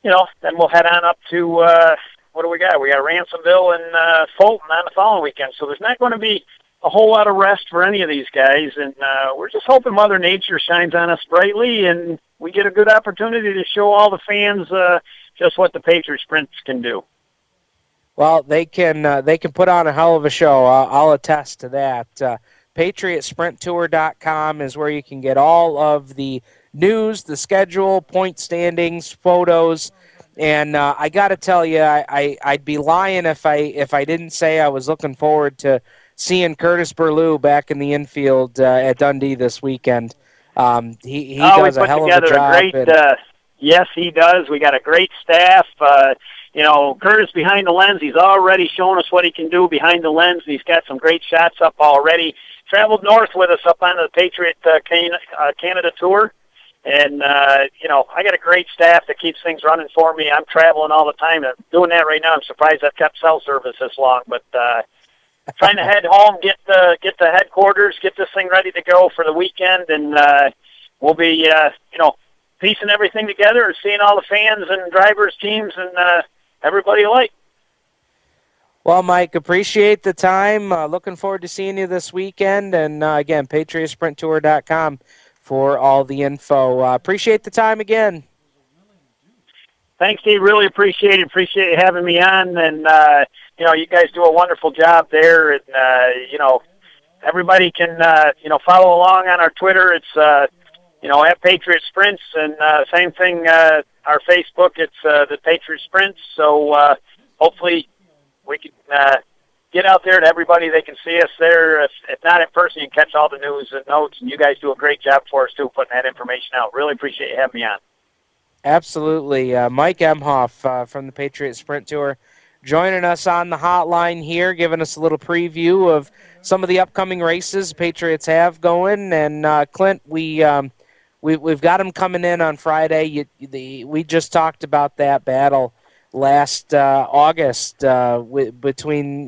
then we'll head on up to, what do we got? We got Ransomville and Fulton on the following weekend. So there's not going to be a whole lot of rest for any of these guys. And we're just hoping Mother Nature shines on us brightly, and we get a good opportunity to show all the fans just what the Patriot Sprints can do. Well, they can put on a hell of a show. I'll attest to that. PatriotSprintTour.com is where you can get all of the news, the schedule, point standings, photos, and I got to tell you, I'd be lying if I didn't say I was looking forward to seeing Curtis Burlew back in the infield at Dundee this weekend. He does a hell of a job. Yes, he does. We got a great staff. Curtis behind the lens, he's already shown us what he can do behind the lens. He's got some great shots up already. Traveled north with us up on the Patriot Canada Tour. And, I got a great staff that keeps things running for me. I'm traveling all the time. I'm doing that right now. I'm surprised I've kept cell service this long. But trying to head home, get the headquarters, get this thing ready to go for the weekend. And we'll be, piecing everything together and seeing all the fans and drivers, teams, and everybody alike. Well, Mike, appreciate the time. Looking forward to seeing you this weekend. And, again, PatriotSprintTour.com for all the info. Appreciate the time again. Thanks, Steve. Really appreciate it. Appreciate you having me on. And, you guys do a wonderful job there. And, everybody can, follow along on our Twitter. It's, at Patriot Sprints, and same thing, our Facebook, it's the Patriot Sprints. So hopefully we can get out there to everybody. They can see us there. If not in person, you can catch all the news and notes, and you guys do a great job for us, too, putting that information out. Really appreciate you having me on. Absolutely. Mike Emhof from the Patriot Sprint Tour joining us on the hotline here, giving us a little preview of some of the upcoming races the Patriots have going. And, Clint, we've got them coming in on Friday. We just talked about that battle last August between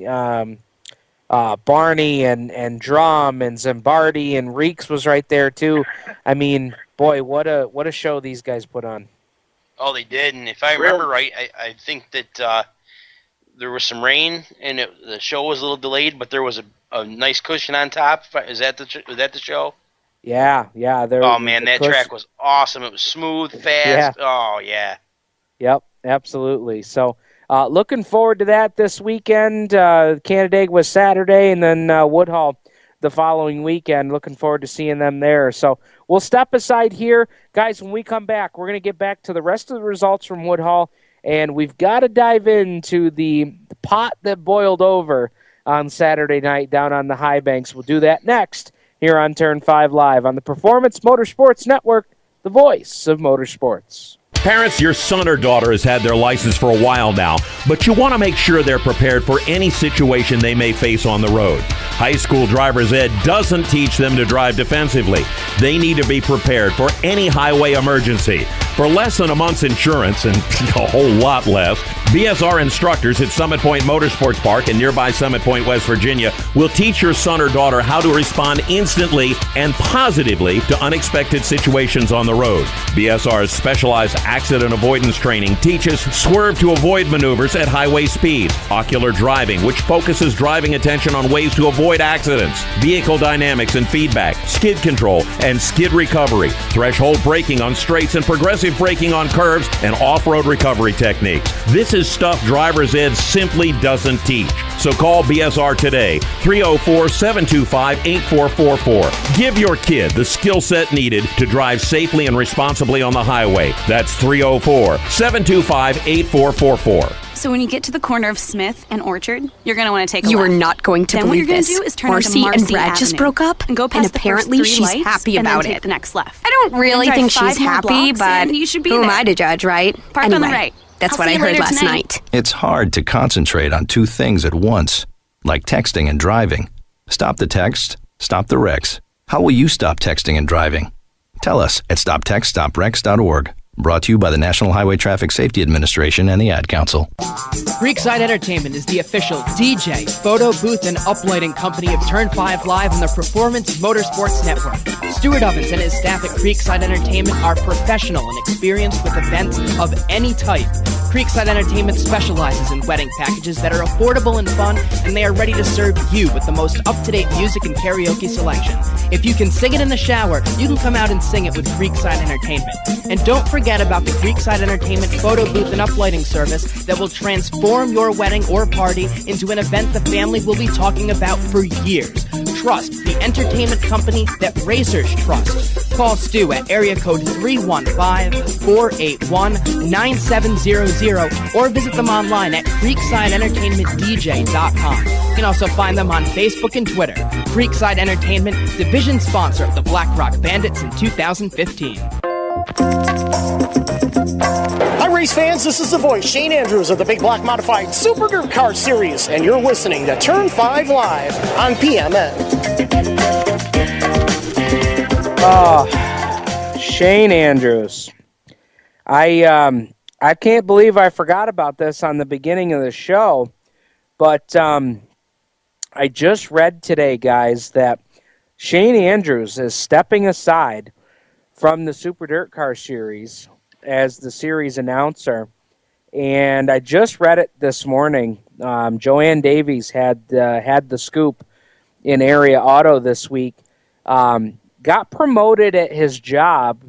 Barney and Drum and Zimbardi, and Reeks was right there too. I mean, boy, what a show these guys put on. Oh, they did, and if I remember right, I think that there was some rain and the show was a little delayed, but there was a nice cushion on top. Was that the show? Yeah. Oh man, that track was awesome. It was smooth, fast. Yeah. Oh yeah. Yep, absolutely. So, looking forward to that this weekend. Canandaigua was Saturday, and then Woodhull the following weekend. Looking forward to seeing them there. So we'll step aside here, guys. When we come back, we're going to get back to the rest of the results from Woodhull, and we've got to dive into the pot that boiled over on Saturday night down on the high banks. We'll do that next here on Turn 5 Live on the Performance Motorsports Network, the voice of motorsports. Parents, your son or daughter has had their license for a while now, but you want to make sure they're prepared for any situation they may face on the road. High school driver's ed doesn't teach them to drive defensively. They need to be prepared for any highway emergency. For less than a month's insurance, and a whole lot less, BSR instructors at Summit Point Motorsports Park in nearby Summit Point, West Virginia, will teach your son or daughter how to respond instantly and positively to unexpected situations on the road. BSR's specialized accident avoidance training teaches swerve to avoid maneuvers at highway speed, ocular driving, which focuses driving attention on ways to avoid accidents, vehicle dynamics and feedback, skid control and skid recovery, threshold braking on straights and progressive braking on curves, and off-road recovery techniques. This is stuff driver's ed simply doesn't teach. So call BSR today, 304-725-8444. Give your kid the skill set needed to drive safely and responsibly on the highway. That's 304-725-8444. So when you get to the corner of Smith and Orchard, you're going to want to take a left. You are not going to then believe what you're this. going to do is turn Marcy onto Marcy and Brad Avenue just broke up, and go past and apparently the first 3 she's lights, happy and about then it. take the next left. I don't really think she's happy, but you should be who am there. I to judge, right? Park anyway, on the right. That's I'll what see I you heard later last tonight. night. It's hard to concentrate on two things at once, like texting and driving. Stop the text, stop the wrecks. How will you stop texting and driving? Tell us at stoptextstopwrecks.org. Brought to you by the National Highway Traffic Safety Administration and the Ad Council. Creekside Entertainment is the official DJ, photo booth, and uplighting company of Turn 5 Live on the Performance Motorsports Network. Stuart Ovens and his staff at Creekside Entertainment are professional and experienced with events of any type. Creekside Entertainment specializes in wedding packages that are affordable and fun, and they are ready to serve you with the most up-to-date music and karaoke selection. If you can sing it in the shower, you can come out and sing it with Creekside Entertainment. And don't forget about the Creekside Entertainment photo booth and uplighting service that will transform your wedding or party into an event the family will be talking about for years. Trust the entertainment company that racers trust. Call Stu at area code 315-481-9700 or visit them online at creeksideentertainmentdj.com. You can also find them on Facebook and Twitter. Creekside Entertainment, division sponsor of the Black Rock Bandits in 2015. Hi, race fans. This is the voice, Shane Andrews of the Big Block Modified Super Dirt Car Series, and you're listening to Turn 5 Live on PMN. Shane Andrews. I can't believe I forgot about this on the beginning of the show, but I just read today, guys, that Shane Andrews is stepping aside from the Super Dirt Car Series as the series announcer. And I just read it this morning. Joanne Davies had the scoop in Area Auto this week. Got promoted at his job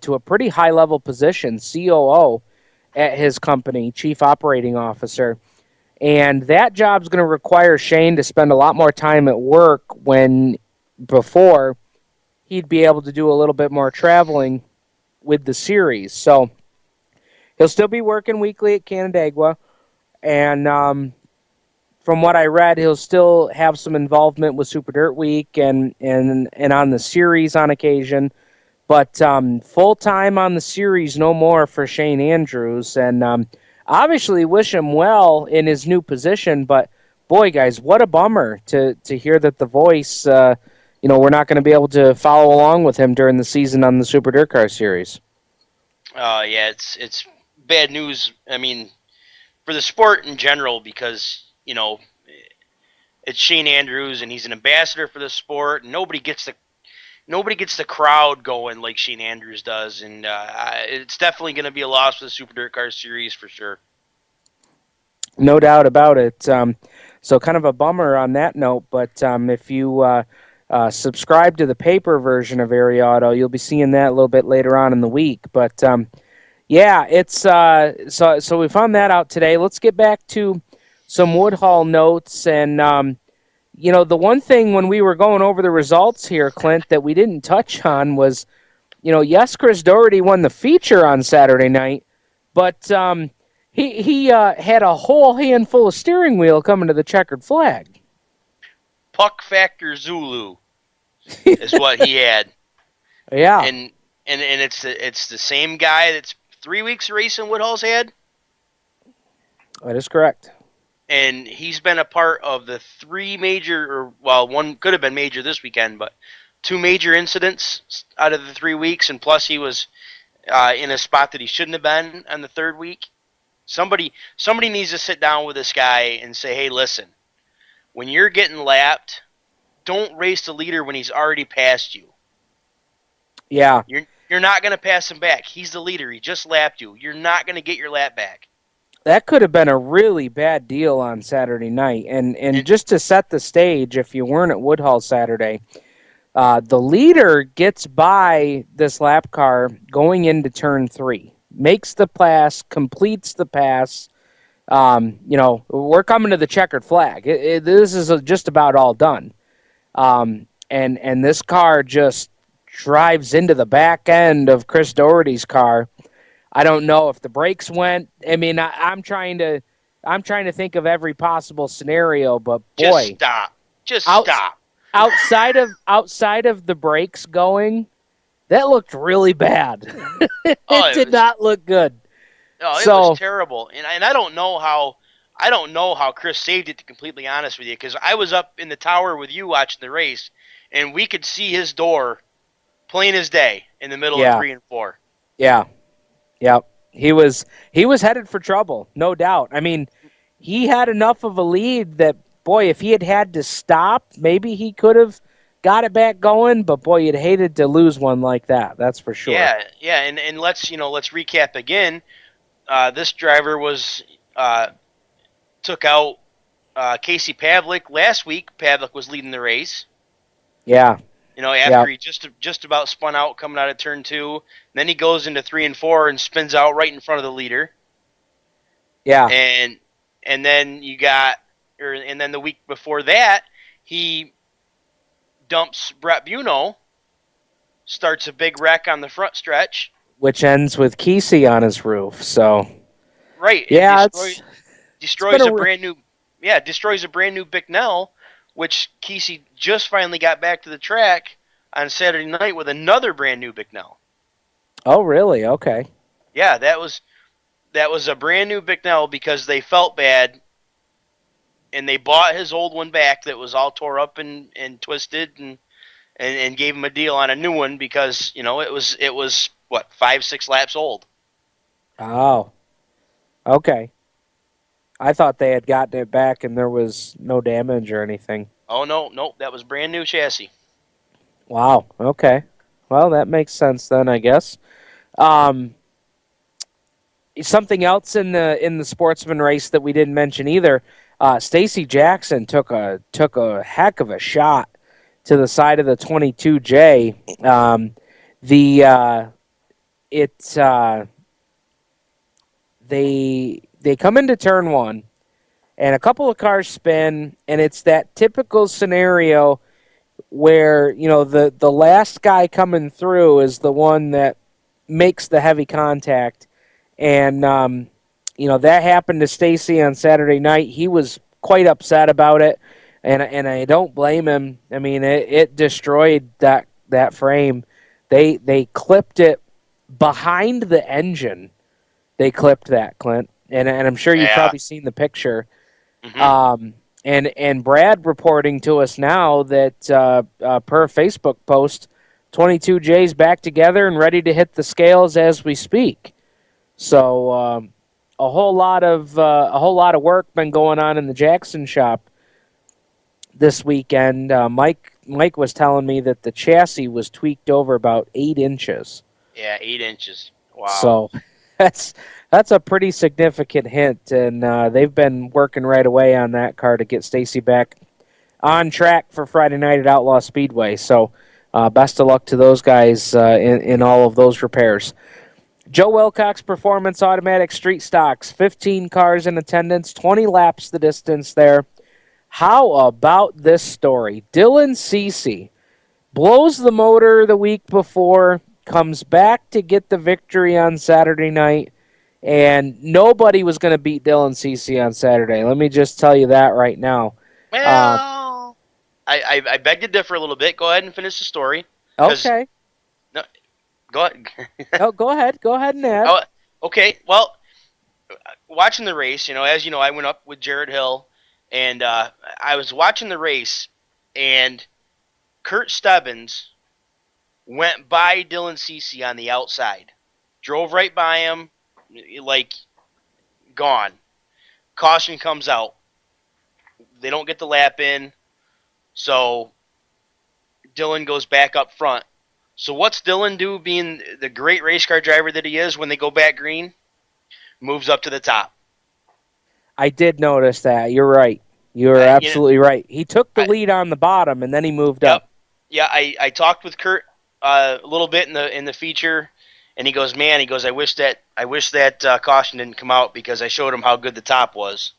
to a pretty high-level position, COO at his company, Chief Operating Officer. And that job's going to require Shane to spend a lot more time at work before he'd be able to do a little bit more traveling with the series. So he'll still be working weekly at Canandaigua, and from what I read, he'll still have some involvement with Super Dirt Week and on the series on occasion. But full-time on the series, no more for Shane Andrews. And obviously wish him well in his new position. But, boy, guys, what a bummer to hear that the voice, we're not going to be able to follow along with him during the season on the Super Dirt Car Series. Yeah, it's bad news. I mean, for the sport in general, because it's Shane Andrews and he's an ambassador for the sport. And nobody gets the crowd going like Shane Andrews does, and it's definitely going to be a loss for the Super Dirt Car Series for sure. No doubt about it. So kind of a bummer on that note, but if you subscribe to the paper version of Area Auto, you'll be seeing that a little bit later on in the week. But yeah, it's so we found that out today. Let's get back to some Woodhull notes. And the one thing when we were going over the results here, Clint, that we didn't touch on was, yes, Chris Doherty won the feature on Saturday night, but he had a whole handful of steering wheel coming to the checkered flag. Puck Factor Zulu is what he had. Yeah. And it's the same guy that's 3 weeks of racing Woodhull's had. That is correct. And he's been a part of the three major, one could have been major this weekend, but 2 major incidents out of the 3 weeks, and plus he was in a spot that he shouldn't have been on the 3rd week. Somebody needs to sit down with this guy and say, hey, listen, when you're getting lapped, don't race the leader when he's already passed you. Yeah. You're not going to pass him back. He's the leader. He just lapped you. You're not going to get your lap back. That could have been a really bad deal on Saturday night. And just to set the stage, if you weren't at Woodhull Saturday, the leader gets by this lap car going into turn 3, makes the pass, completes the pass. We're coming to the checkered flag. This is just about all done. And this car just drives into the back end of Chris Doherty's car. I don't know if the brakes went. I mean, I'm trying to think of every possible scenario, but boy, just stop. Outside of the brakes going, that looked really bad. It did not look good. No, it was terrible, and I don't know how. I don't know how Chris saved it, to be completely honest with you, because I was up in the tower with you watching the race, and we could see his door plain as day in the middle of 3 and 4. Yeah. Yep. He was headed for trouble, no doubt. I mean, he had enough of a lead that, boy, if he had to stop, maybe he could have got it back going, but boy, you'd hated to lose one like that. That's for sure. Yeah, and let's recap again. This driver took out Casey Pavlik last week. Pavlik was leading the race. Yeah. After he just about spun out coming out of turn 2, then he goes into 3 and 4 and spins out right in front of the leader. Yeah. And then and then the week before that, he dumps Brett Buno, starts a big wreck on the front stretch, which ends with Kesey on his roof. So. Right. Yeah. Destroys a brand new Bicknell, which Kesey just finally got back to the track on Saturday night with another brand new Bicknell. Oh, really? Okay. Yeah, that was a brand new Bicknell because they felt bad, and they bought his old one back that was all tore up and twisted, and gave him a deal on a new one because it was what, 5-6 laps old. Oh. Okay. I thought they had gotten it back and there was no damage or anything. Oh, no, that was brand new chassis. Wow, okay. Well, that makes sense then, I guess. Something else in the sportsman race that we didn't mention either, Stacy Jackson took a heck of a shot to the side of the 22J. They come into turn 1, and a couple of cars spin, and it's that typical scenario where, the last guy coming through is the one that makes the heavy contact. And, that happened to Stacy on Saturday night. He was quite upset about it, and I don't blame him. I mean, it destroyed that frame. They clipped it behind the engine. They clipped that, Clint. And I'm sure you've probably seen the picture. Mm-hmm. And Brad reporting to us now that per Facebook post, 22J's back together and ready to hit the scales as we speak. So a whole lot of work been going on in the Jackson shop this weekend. Mike was telling me that the chassis was tweaked over about 8 inches. Yeah, 8 inches. Wow. So that's a pretty significant hint, and they've been working right away on that car to get Stacy back on track for Friday night at Outlaw Speedway. So best of luck to those guys in all of those repairs. Joe Wilcox Performance Automatic Street Stocks, 15 cars in attendance, 20 laps the distance there. How about this story? Dylan Cece blows the motor the week before, comes back to get the victory on Saturday night, and nobody was going to beat Dylan Cece on Saturday. Let me just tell you that right now. Well, I beg to differ a little bit. Go ahead and finish the story. Okay. No, go ahead. Go ahead. Go ahead and add. Oh, okay. Well, watching the race, as you know, I went up with Jared Hill, and I was watching the race, and Kurt Stebbins went by Dylan Cece on the outside. Drove right by him, like, gone. Caution comes out. They don't get the lap in, so Dylan goes back up front. So what's Dylan do, being the great race car driver that he is, when they go back green? Moves up to the top. I did notice that. You're right. You're absolutely right. He took the lead on the bottom, and then he moved up. Yeah, I talked with Kurt a little bit in the feature, and he goes, I wish that caution didn't come out because I showed him how good the top was.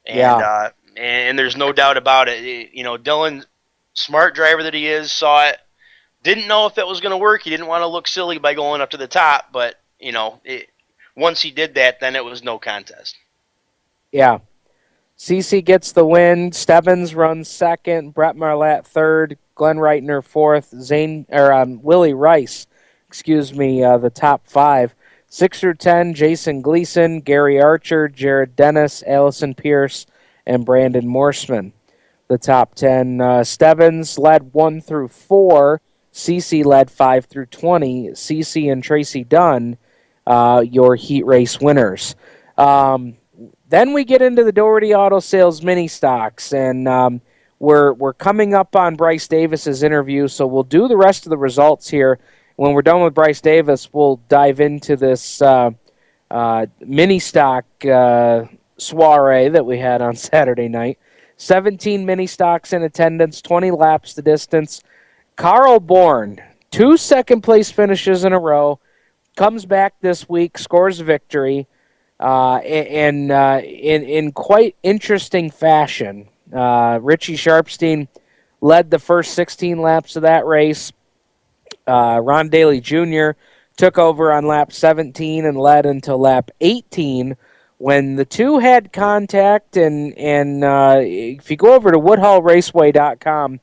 And and there's no doubt about it. Dylan, smart driver that he is, saw it. Didn't know if that was going to work. He didn't want to look silly by going up to the top, but once he did that, then it was no contest. Yeah. CC gets the win. Stebbins runs second. Brett Marlatt third. Glenn Reitner fourth. Willie Rice, the top 5. 6 through 10, Jason Gleason, Gary Archer, Jared Dennis, Allison Pierce, and Brandon Morseman. The top 10, Stebbins led 1 through 4. CC led 5 through 20. CC and Tracy Dunn, your heat race winners. Then we get into the Doherty Auto Sales mini stocks, and we're coming up on Bryce Davis's interview, so we'll do the rest of the results here. When we're done with Bryce Davis, we'll dive into this mini stock soiree that we had on Saturday night. 17 mini stocks in attendance, 20 laps the distance. Carl Bourne, 2 second-place finishes in a row, comes back this week, scores a victory, and in quite interesting fashion. Richie Sharpstein led the first 16 laps of that race. Ron Daly Jr. took over on lap 17 and led until lap 18 when the two had contact. And if you go over to woodhullraceway.com,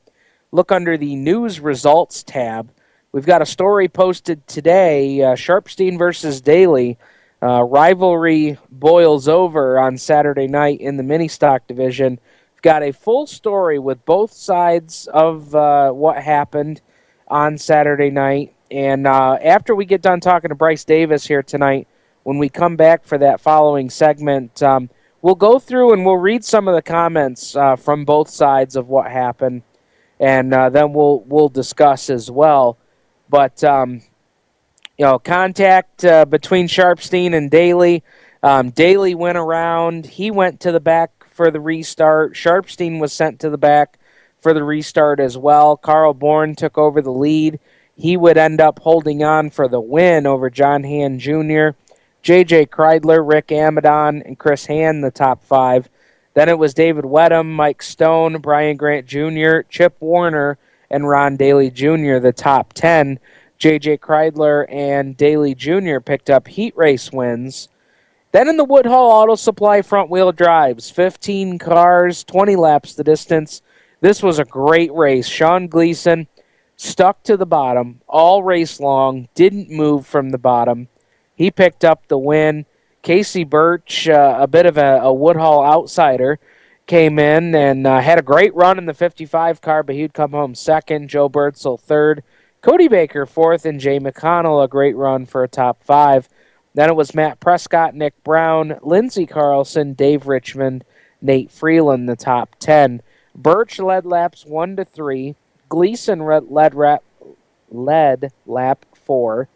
look under the News Results tab. We've got a story posted today, Sharpstein versus Daly. Rivalry boils over on Saturday night in the mini stock division. We've got a full story with both sides of what happened on Saturday night. And after we get done talking to Bryce Davis here tonight, when we come back for that following segment, we'll go through and we'll read some of the comments from both sides of what happened. And then we'll discuss as well. But, contact between Sharpstein and Daly. Daly went around. He went to the back for the restart. Sharpstein was sent to the back for the restart as well. Carl Bourne took over the lead. He would end up holding on for the win over John Hand Jr., J.J. Kreidler, Rick Amadon, and Chris Hand, the top 5. Then it was David Wedham, Mike Stone, Brian Grant Jr., Chip Warner, and Ron Daly Jr., the top 10. J.J. Kreidler and Daly Jr. picked up heat race wins. Then in the Woodhull Auto Supply front-wheel drives, 15 cars, 20 laps the distance. This was a great race. Sean Gleason stuck to the bottom all race long, didn't move from the bottom. He picked up the win. Casey Birch, a bit of a Woodhull outsider, came in and had a great run in the 55 car, but he'd come home second. Joe Bertzel third. Cody Baker fourth, and Jay McConnell a great run for a top 5. Then it was Matt Prescott, Nick Brown, Lindsey Carlson, Dave Richmond, Nate Freeland, the top 10. Birch led laps 1 to 3. Gleason led lap 4.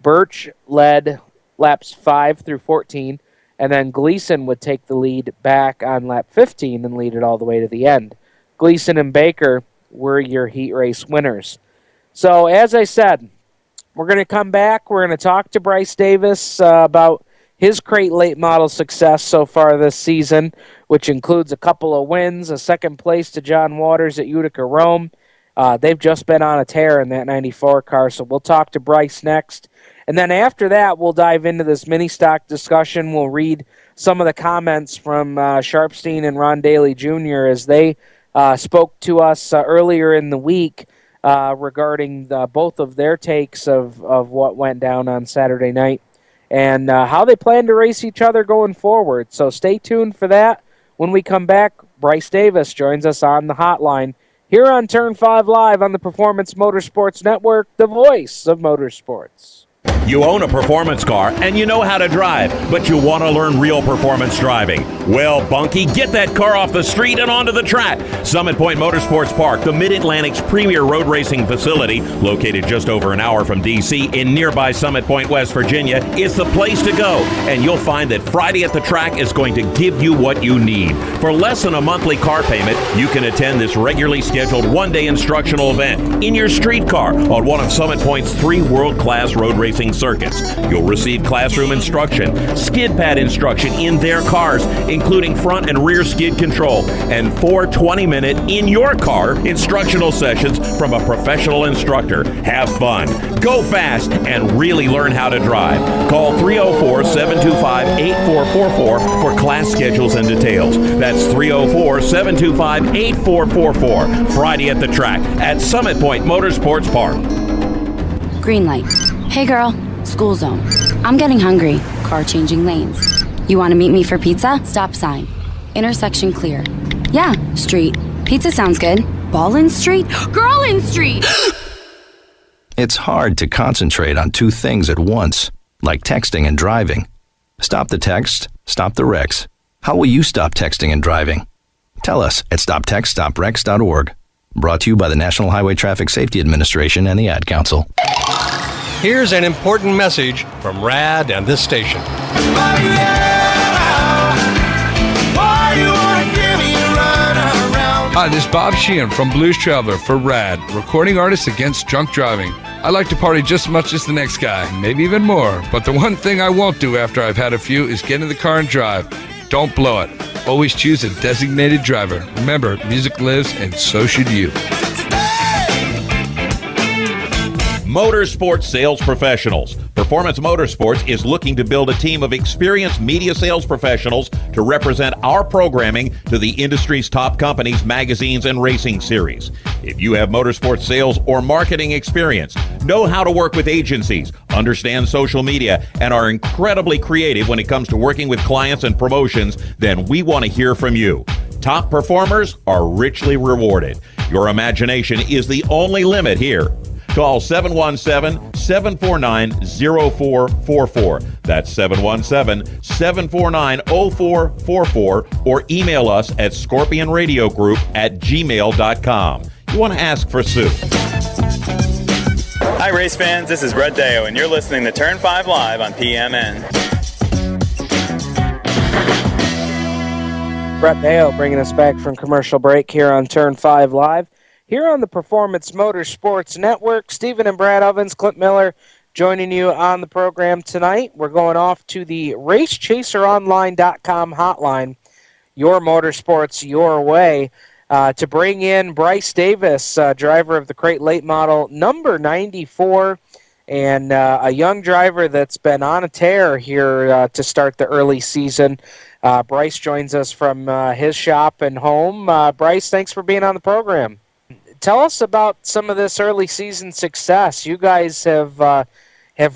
Birch led laps 5 through 14, and then Gleason would take the lead back on lap 15 and lead it all the way to the end. Gleason and Baker were your heat race winners. So, as I said, we're going to come back. We're going to talk to Bryce Davis about his crate late model success so far this season, which includes a couple of wins, a second place to John Waters at Utica Rome. They've just been on a tear in that 94 car, so we'll talk to Bryce next. And then after that, we'll dive into this mini stock discussion. We'll read some of the comments from Sharpstein and Ron Daly Jr. as they spoke to us earlier in the week regarding both of their takes of what went down on Saturday night and how they plan to race each other going forward. So stay tuned for that. When we come back, Bryce Davis joins us on the hotline here on Turn 5 Live on the Performance Motorsports Network, the voice of motorsports. You own a performance car and you know how to drive, but you want to learn real performance driving. Well, Bunky, get that car off the street and onto the track. Summit Point Motorsports Park, the Mid-Atlantic's premier road racing facility, located just over an hour from D.C. in nearby Summit Point, West Virginia, is the place to go. And you'll find that Friday at the Track is going to give you what you need. For less than a monthly car payment, you can attend this regularly scheduled one-day instructional event in your street car on one of Summit Point's 3 world-class road racing circuits. You'll receive classroom instruction, skid pad instruction in their cars, including front and rear skid control, and 4 20-minute in-your-car instructional sessions from a professional instructor. Have fun, go fast, and really learn how to drive. Call 304-725-8444 for class schedules and details. That's 304-725-8444. Friday at the Track at Summit Point Motorsports Park. Green light. Hey girl, school zone. I'm getting hungry. Car changing lanes. You want to meet me for pizza? Stop sign. Intersection clear. Yeah, street. Pizza sounds good. Ball in street? Girl in street! It's hard to concentrate on two things at once, like texting and driving. Stop the text, stop the wrecks. How will you stop texting and driving? Tell us at stoptextstopwrecks.org. Brought to you by the National Highway Traffic Safety Administration and the Ad Council. Here's an important message from RAD and this station. Hi, this is Bob Sheehan from Blues Traveler for RAD, recording artists against drunk driving. I like to party just as much as the next guy, maybe even more. But the one thing I won't do after I've had a few is get in the car and drive. Don't blow it. Always choose a designated driver. Remember, music lives, and so should you. Motorsports sales professionals. Performance Motorsports is looking to build a team of experienced media sales professionals to represent our programming to the industry's top companies, magazines, and racing series. If you have motorsports sales or marketing experience, know how to work with agencies, understand social media, and are incredibly creative when it comes to working with clients and promotions, then we want to hear from you. Top performers are richly rewarded. Your imagination is the only limit here. Call 717-749-0444. That's 717-749-0444, or email us at scorpionradiogroup@gmail.com. You want to ask for Sue. Hi, race fans. This is Brett Deo, and you're listening to Turn 5 Live on PMN. Brett Deo bringing us back from commercial break here on Turn 5 Live. Here on the Performance Motorsports Network, Stephen and Brad Ovens, Clint Miller joining you on the program tonight. We're going off to the RaceChaserOnline.com hotline, your motorsports, your way, to bring in Bryce Davis, driver of the Crate Late Model number 94, and a young driver that's been on a tear here to start the early season. Bryce joins us from his shop and home. Bryce, thanks for being on the program. Tell us about some of this early season success. You guys have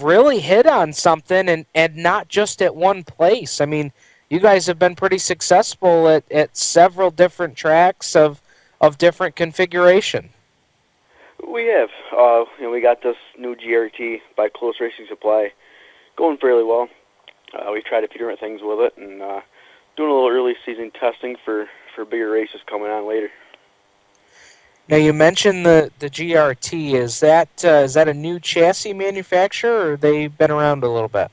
really hit on something, and not just at one place. I mean, you guys have been pretty successful at several different tracks of different configuration. We have. We got this new GRT by Close Racing Supply going fairly well. We've tried a few different things with it, and doing a little early season testing for bigger races coming on later. Now, you mentioned the GRT. Is that a new chassis manufacturer, or they've been around a little bit?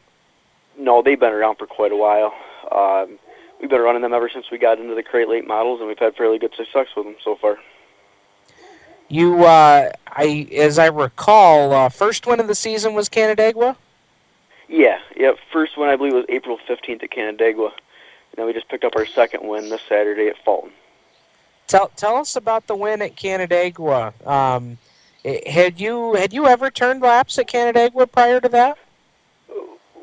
No, they've been around for quite a while. We've been running them ever since we got into the Crate Late models, and we've had fairly good success with them so far. You, as I recall, first win of the season was Canandaigua? Yeah. First win, I believe, was April 15th at Canandaigua. And then we just picked up our second win this Saturday at Fulton. Tell us about the win at Canandaigua. Had you ever turned laps at Canandaigua prior to that?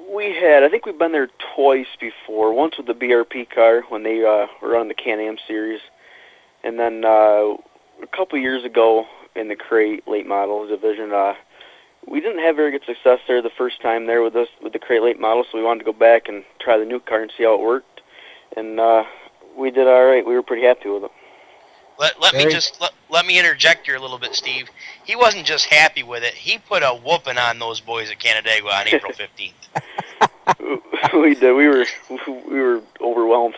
We had. I think we've been there twice before. Once with the BRP car when they were running the Can-Am series, and then a couple years ago in the Crate Late Model division. We didn't have very good success there the first time there with the Crate Late Model, so we wanted to go back and try the new car and see how it worked. And we did all right. We were pretty happy with it. Let me interject here a little bit, Steve. He wasn't just happy with it. He put a whooping on those boys at Canandaigua on April 15th. We did. We were overwhelmed.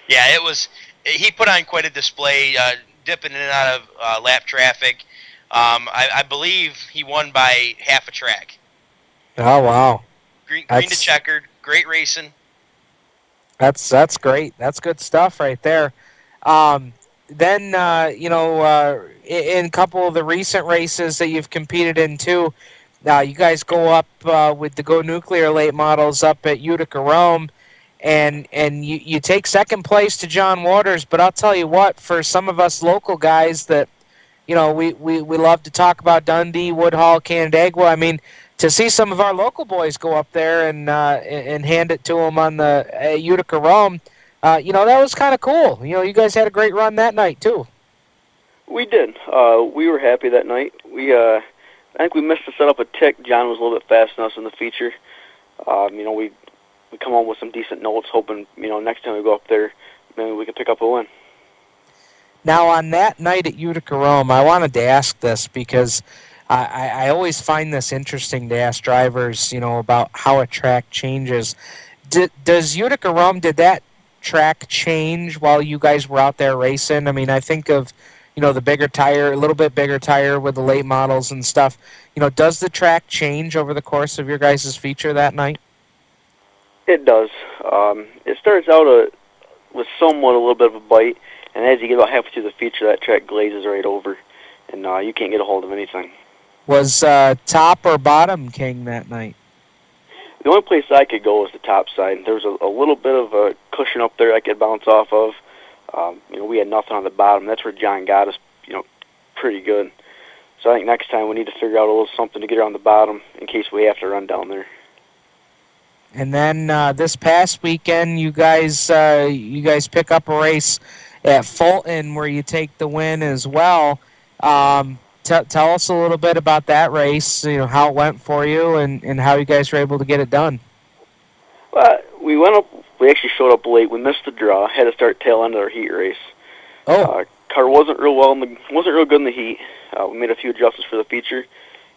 Yeah, it was. He put on quite a display, dipping in and out of lap traffic. I believe he won by half a track. Oh wow! Green to checkered, great racing. That's great. That's good stuff right there. Then, in a couple of the recent races that you've competed in, too, you guys go up with the Go Nuclear late models up at Utica Rome, and you take second place to John Waters. But I'll tell you what, for some of us local guys that, we love to talk about Dundee, Woodhull, Canandaigua, I mean, to see some of our local boys go up there and hand it to them on the Utica Rome, that was kind of cool. You guys had a great run that night, too. We did. We were happy that night. I think we missed the setup a tick. John was a little bit fast than us in the feature. We come home with some decent notes, hoping next time we go up there, maybe we can pick up a win. Now, on that night at Utica Rome, I wanted to ask this because I always find this interesting to ask drivers, about how a track changes. Does Utica Rome, did that track change while you guys were out there racing? I mean, I think of, the bigger tire, a little bit bigger tire with the late models and stuff. Does the track change over the course of your guys' feature that night? It does. It starts out with somewhat a little bit of a bite, and as you get about halfway through the feature, that track glazes right over, and you can't get a hold of anything. Was top or bottom king that night? The only place I could go was the top side. There was a little bit of a cushion up there I could bounce off of. We had nothing on the bottom. That's where John got us, pretty good. So I think next time we need to figure out a little something to get around the bottom in case we have to run down there. And then this past weekend, you guys pick up a race at Fulton where you take the win as well. Tell us a little bit about that race, how it went for you and how you guys were able to get it done. Well, we actually showed up late. We missed the draw. Had to start tail end of our heat race. Car wasn't real good in the heat. We made a few adjustments for the feature,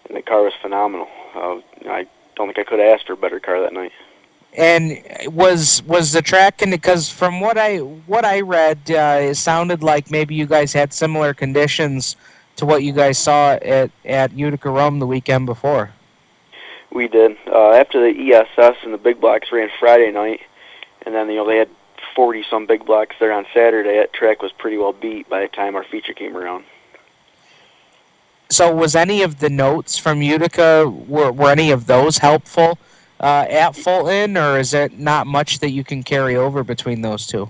and the car was phenomenal. I don't think I could have asked for a better car that night. And was the track, because from what I read, it sounded like maybe you guys had similar conditions to what you guys saw at Utica Rome the weekend before. We did. After the ESS and the big blocks ran Friday night, and then they had 40-some big blocks there on Saturday, that track was pretty well beat by the time our feature came around. So was any of the notes from Utica, were any of those helpful at Fulton, or is it not much that you can carry over between those two?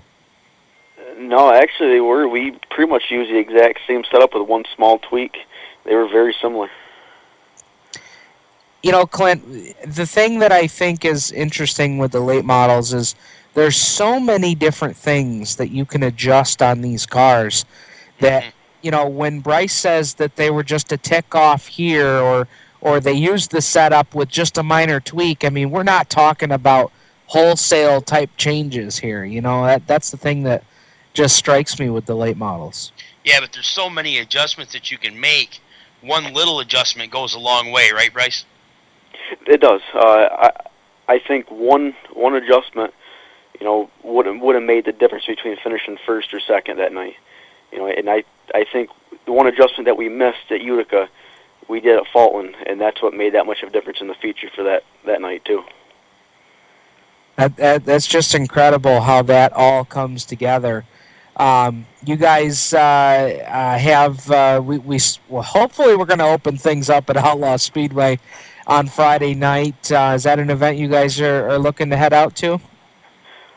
No, actually they were. We pretty much used the exact same setup with one small tweak. They were very similar. Clint, the thing that I think is interesting with the late models is there's so many different things that you can adjust on these cars that, when Bryce says that they were just a tick off here or they used the setup with just a minor tweak, I mean, we're not talking about wholesale type changes here. That's the thing that just strikes me with the late models. Yeah, but there's so many adjustments that you can make. One little adjustment goes a long way, right, Bryce? It does. I think one adjustment, would have made the difference between finishing first or second that night. And I think the one adjustment that we missed at Utica, we did at Fulton, and that's what made that much of a difference in the feature for that night too. That's just incredible how that all comes together. You guys have hopefully we're going to open things up at Outlaw Speedway on Friday night. Is that an event you guys are looking to head out to?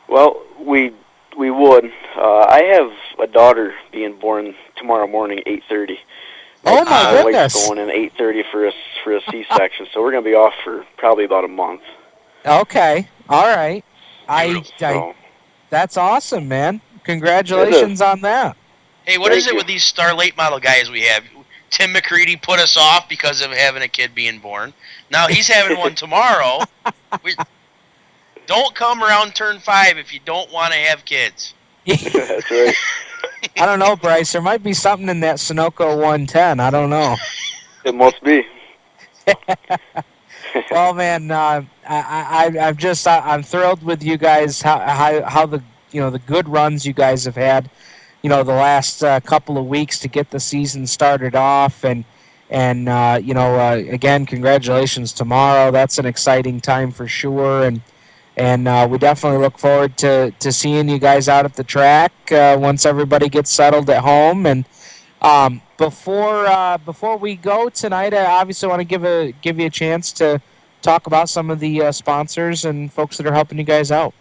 Well, we would. I have a daughter being born tomorrow morning, 8:30. Oh my goodness! Wife's going in 8:30 for a C-section, so we're going to be off for probably about a month. Okay, all right. That's awesome, man. Congratulations on that. Hey, what is it with these star late model guys we have? Tim McCready put us off because of having a kid being born. Now he's having one tomorrow. Don't come around turn 5 if you don't want to have kids. That's right. I don't know, Bryce. There might be something in that Sunoco 110. I don't know. It must be. Well, man, I'm thrilled with you guys. How the the good runs you guys have had. The last couple of weeks to get the season started off, and again, congratulations tomorrow. That's an exciting time for sure, and we definitely look forward to seeing you guys out at the track once everybody gets settled at home. And before we go tonight, I obviously want to give you a chance to talk about some of the sponsors and folks that are helping you guys out.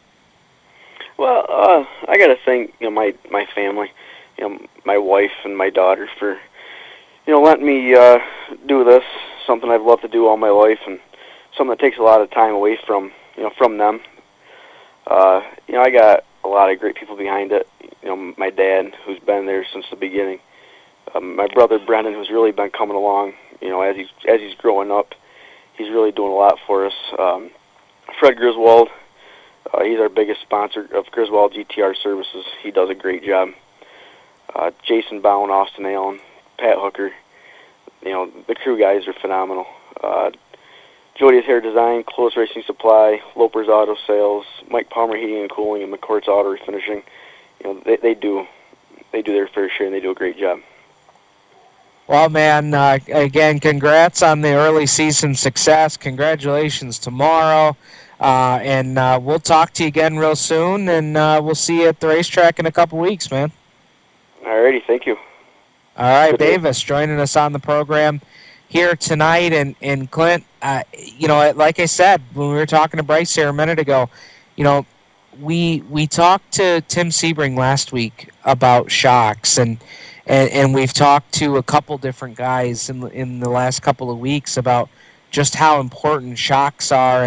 Well, I got to thank my family, my wife and my daughter for letting me do this. Something I've loved to do all my life, and something that takes a lot of time away from them. I got a lot of great people behind it. My dad, who's been there since the beginning. My brother Brendan, who's really been coming along. As he's growing up, he's really doing a lot for us. Fred Griswold. He's our biggest sponsor of Griswold GTR Services. He does a great job. Jason Bowen, Austin Allen, Pat Hooker. The crew guys are phenomenal. Jody's Hair Design, Close Racing Supply, Loper's Auto Sales, Mike Palmer Heating and Cooling, and McCourt's Auto Refinishing. They do their fair share, and they do a great job. Well, man, again, congrats on the early season success. Congratulations tomorrow. And we'll talk to you again real soon, and we'll see you at the racetrack in a couple weeks, man. All righty, thank you. All right, Davis joining us on the program here tonight. And Clint, like I said, when we were talking to Bryce here a minute ago, we talked to Tim Sebring last week about shocks, and we've talked to a couple different guys in the last couple of weeks about just how important shocks are.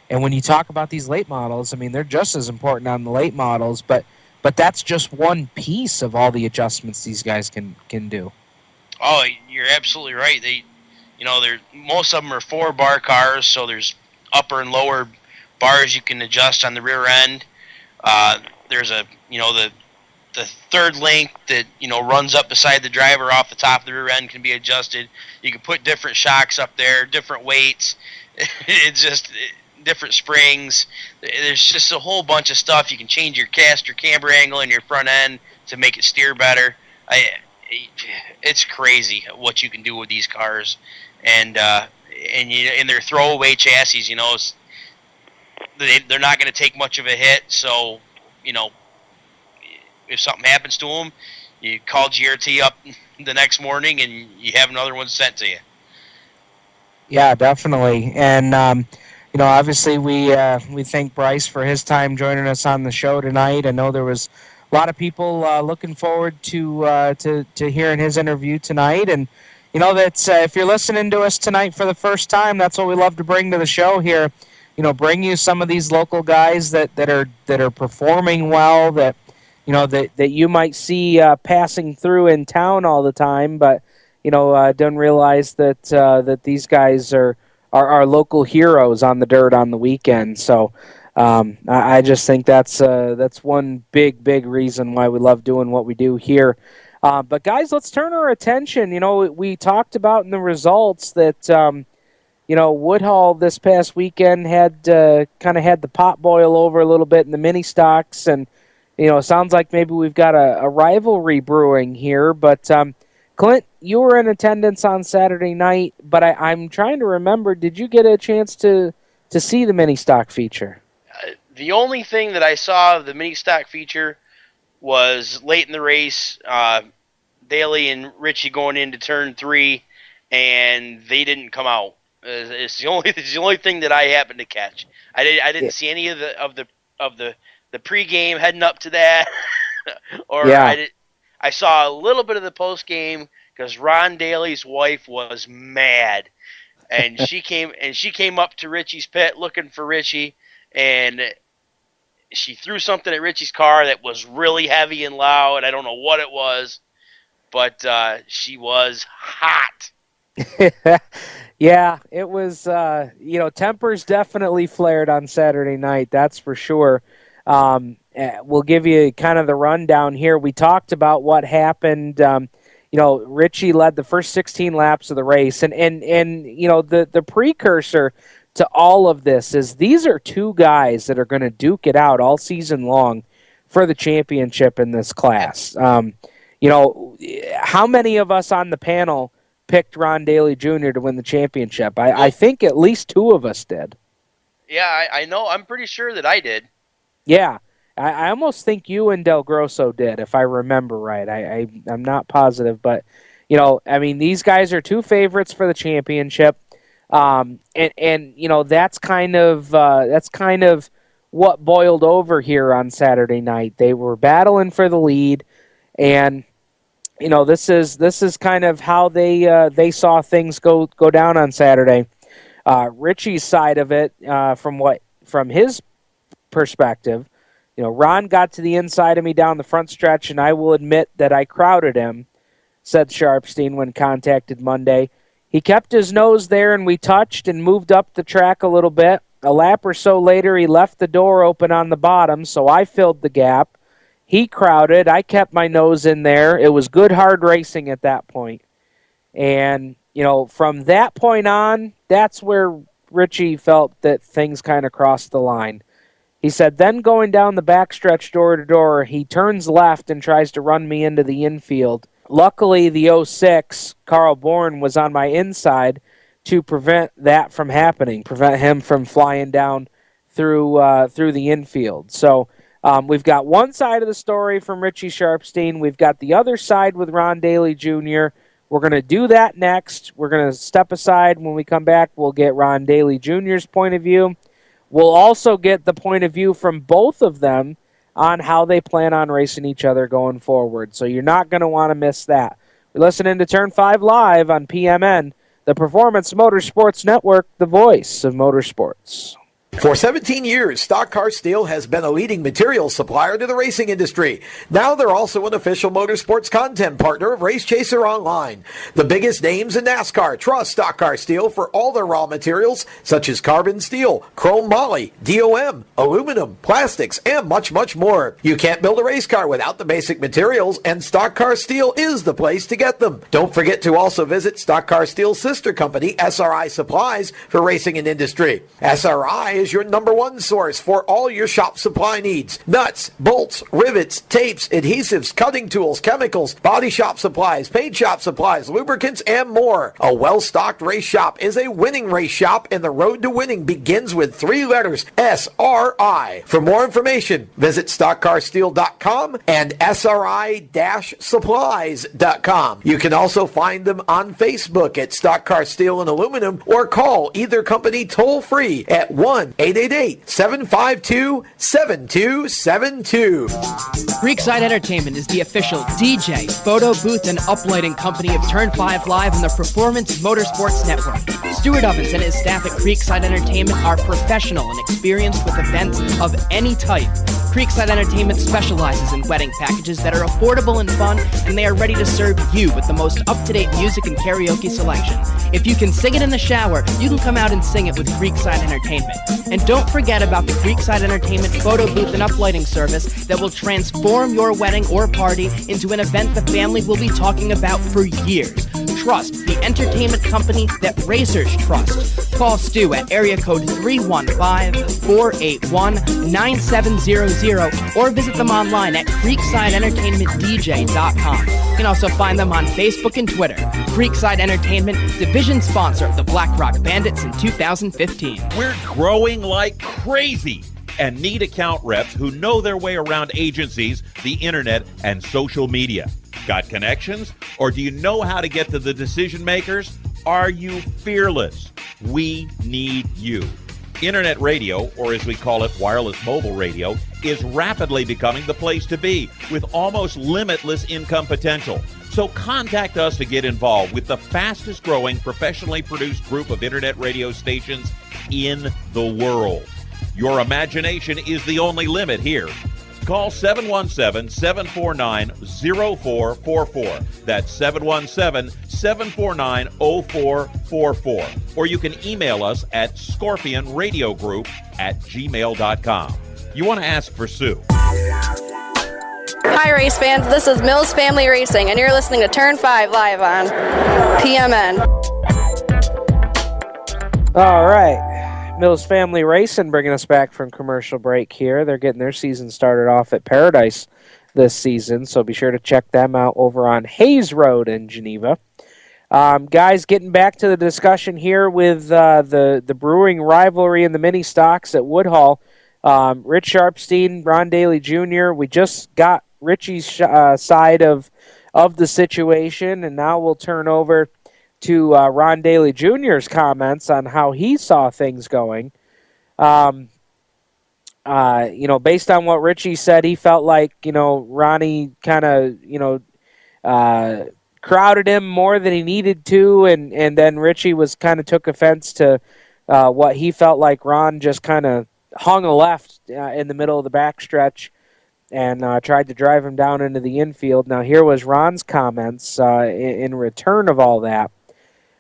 And when you talk about these late models, I mean, they're just as important on the late models, but that's just one piece of all the adjustments these guys can do. Oh, you're absolutely right. Most of them are 4-bar cars, so there's upper and lower bars you can adjust on the rear end. There's the third link that runs up beside the driver off the top of the rear end can be adjusted. You can put different shocks up there, different weights. It's just different springs. There's just a whole bunch of stuff. You can change your caster camber angle in your front end to make it steer better. It's crazy what you can do with these cars, and in their throwaway chassis, they're not going to take much of a hit. So, if something happens to them, you call GRT up the next morning and you have another one sent to you. Yeah, definitely. And obviously we thank Bryce for his time joining us on the show tonight. I know there was a lot of people looking forward to hearing his interview tonight. And that's if you're listening to us tonight for the first time, that's what we love to bring to the show here. Bring you some of these local guys that are performing well, that you might see passing through in town all the time, but don't realize that these guys are local heroes on the dirt on the weekend. So I just think that's one big reason why we love doing what we do here. But guys, let's turn our attention. We talked about in the results that Woodhull this past weekend had kind of had the pot boil over a little bit in the mini stocks, and it sounds like maybe we've got a rivalry brewing here. But Clint, you were in attendance on Saturday night, but I'm trying to remember, did you get a chance to see the mini stock feature? The only thing that I saw of the mini stock feature was late in the race, Daly and Richie going into turn 3, and they didn't come out. It's the only thing that I happened to catch. I didn't see any of the pregame heading up to that, or yeah. I saw a little bit of the postgame because Ron Daly's wife was mad, and she came up to Richie's pit looking for Richie, and she threw something at Richie's car that was really heavy and loud. I don't know what it was, but she was hot. Yeah, it was. Tempers definitely flared on Saturday night. That's for sure. We'll give you kind of the rundown here. We talked about what happened. Richie led the first 16 laps of the race, and the precursor to all of this is these are two guys that are going to duke it out all season long for the championship in this class. How many of us on the panel picked Ron Daly Jr. to win the championship? I think at least 2 of us did. Yeah, I know. I'm pretty sure that I did. Yeah, I almost think you and Del Grosso did, if I remember right. I'm not positive, but these guys are 2 favorites for the championship, and that's kind of what boiled over here on Saturday night. They were battling for the lead, and this is kind of how they saw things go down on Saturday. Richie's side of it, from his perspective, Ron got to the inside of me down the front stretch, and I will admit that I crowded him, said Sharpstein when contacted Monday. He kept his nose there, and we touched and moved up the track a little bit. a lap or so later, he left the door open on the bottom, so I filled the gap. He crowded. I kept my nose in there. It was good, hard racing at that point. And, from that point on, that's where Richie felt that things kind of crossed the line. He said, then going down the backstretch door to door, he turns left and tries to run me into the infield. Luckily, the 06, Carl Bourne, was on my inside to prevent that from happening, prevent him from flying down through the infield. So we've got one side of the story from Richie Sharpstein. We've got the other side with Ron Daly Jr. We're going to do that next. We're going to step aside. When we come back, we'll get Ron Daly Jr.'s point of view. We'll also get the point of view from both of them on how they plan on racing each other going forward. So you're not going to want to miss that. We're listening to Turn 5 Live on PMN, the Performance Motorsports Network, the voice of motorsports. For 17 years, Stock Car Steel has been a leading materials supplier to the racing industry. Now they're also an official motorsports content partner of Race Chaser Online. The biggest names in NASCAR trust Stock Car Steel for all their raw materials, such as carbon steel, chrome moly, DOM, aluminum, plastics, and much, much more. You can't build a race car without the basic materials, and Stock Car Steel is the place to get them. Don't forget to also visit Stock Car Steel's sister company, SRI Supplies, for racing and industry. SRI is your number one source for all your shop supply needs. Nuts, bolts, rivets, tapes, adhesives, cutting tools, chemicals, body shop supplies, paint shop supplies, lubricants, and more. A well-stocked race shop is a winning race shop, and the road to winning begins with 3 letters, SRI. For more information, visit stockcarsteel.com and SRI-supplies.com. You can also find them on Facebook at Stock Car Steel and Aluminum, or call either company toll-free at 1-888-752-7272. Creekside Entertainment is the official DJ, photo booth, and uplighting company of Turn 5 Live and the Performance Motorsports Network. Stuart Ovens and his staff at Creekside Entertainment are professional and experienced with events of any type. Creekside Entertainment specializes in wedding packages that are affordable and fun, and they are ready to serve you with the most up-to-date music and karaoke selection. If you can sing it in the shower, you can come out and sing it with Creekside Entertainment. And don't forget about the Creekside Entertainment photo booth and uplighting service that will transform your wedding or party into an event the family will be talking about for years. Trust the entertainment company that racers trust. Call Stu at area code 315-481-9700 or visit them online at creeksideentertainmentdj.com. You can also find them on Facebook and Twitter. Creekside Entertainment, division sponsor of the Black Rock Bandits in 2015. We're growing like crazy and need account reps who know their way around agencies, the internet, and social media. Got connections? Or do you know how to get to the decision makers? Are you fearless? We need you. Internet radio, or as we call it, wireless mobile radio, is rapidly becoming the place to be with almost limitless income potential. So contact us to get involved with the fastest growing professionally produced group of internet radio stations in the world. Your imagination is the only limit here. Call 717-749-0444. That's 717-749-0444. Or you can email us at scorpionradiogroup@gmail.com. You want to ask for Sue. Hi, race fans. This is Mills Family Racing, and you're listening to Turn 5 Live on PMN. All right. Mills Family Racing bringing us back from commercial break here. They're getting their season started off at Paradise this season, so be sure to check them out over on Hayes Road in Geneva. Guys, getting back to the discussion here with the brewing rivalry and the mini stocks at Woodhull. Rich Sharpstein, Ron Daly Jr., we just got Richie's side of the situation, and now we'll turn over to Ron Daly Jr.'s comments on how he saw things going. Based on what Richie said, he felt like, Ronnie kind of, crowded him more than he needed to, and then Richie was kind of took offense to what he felt like Ron just kind of hung a left in the middle of the backstretch and tried to drive him down into the infield. Now, here was Ron's comments in return of all that.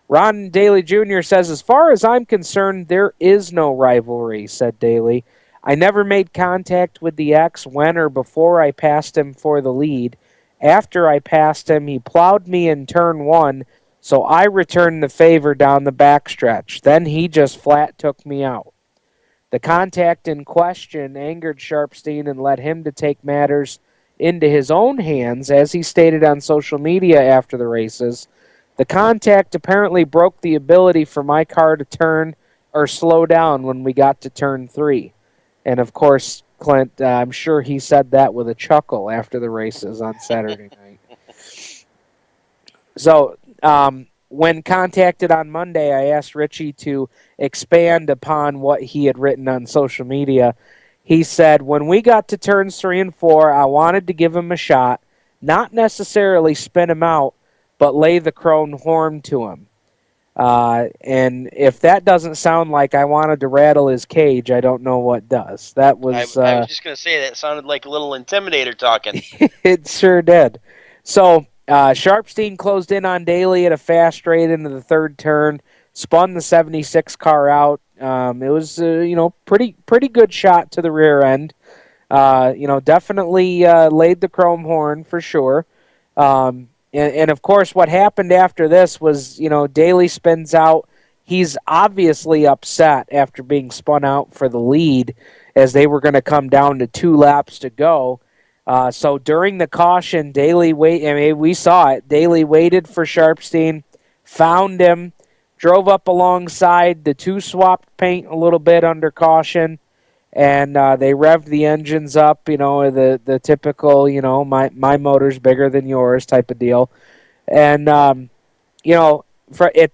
Ron Daly Jr. says, as far as I'm concerned, there is no rivalry, said Daly. I never made contact with the ex when or before I passed him for the lead. After I passed him, he plowed me in turn 1, so I returned the favor down the backstretch. Then he just flat took me out. The contact in question angered Sharpstein and led him to take matters into his own hands, as he stated on social media after the races. The contact apparently broke the ability for my car to turn or slow down when we got to turn 3. And, of course, Clint, I'm sure he said that with a chuckle after the races on Saturday night. So, when contacted on Monday, I asked Richie to expand upon what he had written on social media. He said, when we got to turns 3 and 4, I wanted to give him a shot, not necessarily spin him out, but lay the chrome horn to him. And if that doesn't sound like I wanted to rattle his cage, I don't know what does. That was. I was just going to say that sounded like a little intimidator talking. It sure did. So Sharpstein closed in on Daly at a fast rate into the third turn, spun the 76 car out. It was pretty good shot to the rear end. Definitely laid the chrome horn for sure. And of course, what happened after this was, Daly spins out. He's obviously upset after being spun out for the lead, as they were going to come down to 2 laps to go. So during the caution, we saw it. Daly waited for Sharpstein, found him, drove up alongside. The 2 swapped paint a little bit under caution, and they revved the engines up, the typical, my motor's bigger than yours type of deal. And, at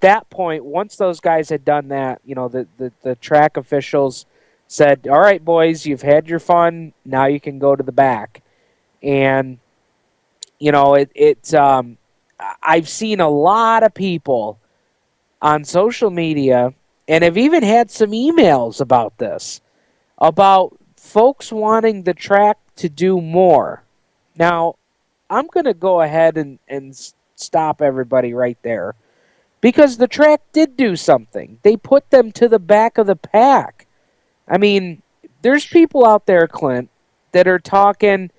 that point, once those guys had done that, the track officials said, all right, boys, you've had your fun. Now you can go to the back. And, I've seen a lot of people on social media, and have even had some emails about this, about folks wanting the track to do more. Now, I'm going to go ahead and stop everybody right there, because the track did do something. They put them to the back of the pack. I mean, there's people out there, Clint, that are talking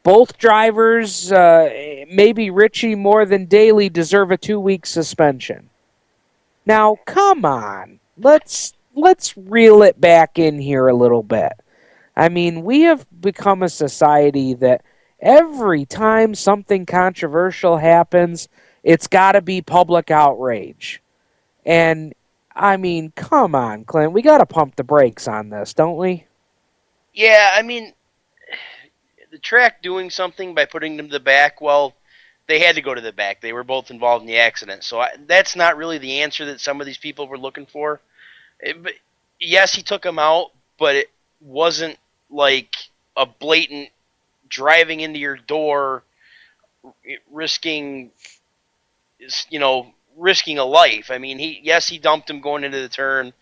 both drivers, maybe Richie more than Daly, deserve a 2-week suspension. Now, come on. Let's reel it back in here a little bit. I mean, we have become a society that every time something controversial happens, it's got to be public outrage. And, I mean, come on, Clint. We got to pump the brakes on this, don't we? Yeah, I mean, the track doing something by putting them to the back, well, they had to go to the back. They were both involved in the accident. So that's not really the answer that some of these people were looking for. Yes, he took him out, but it wasn't like a blatant driving into your door, risking a life. I mean, he dumped him going into the turn,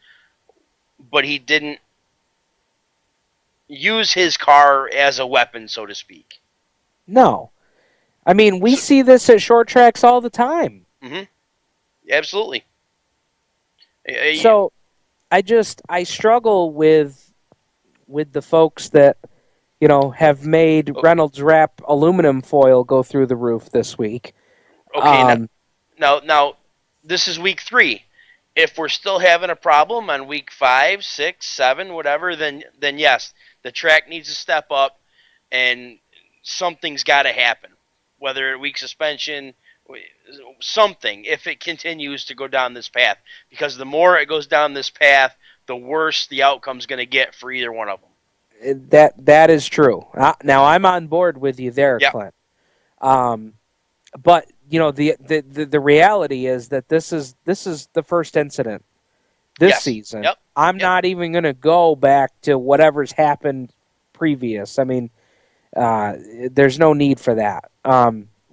but he didn't use his car as a weapon, so to speak. No. I mean, we see this at short tracks all the time. Mm-hmm. Absolutely. So, I struggle with the folks that, have made Reynolds Wrap aluminum foil go through the roof this week. Okay, now, this is week 3. If we're still having a problem on week 5, 6, 7, whatever, then yes, the track needs to step up, and something's got to happen. Whether a week suspension, something, if it continues to go down this path. Because the more it goes down this path, the worse the outcome's going to get for either one of them. That is true. Now, I'm on board with you there, yep. Clint. But, the reality is that this is the first incident this season. Yep. I'm not even going to go back to whatever's happened previous. I mean, there's no need for that.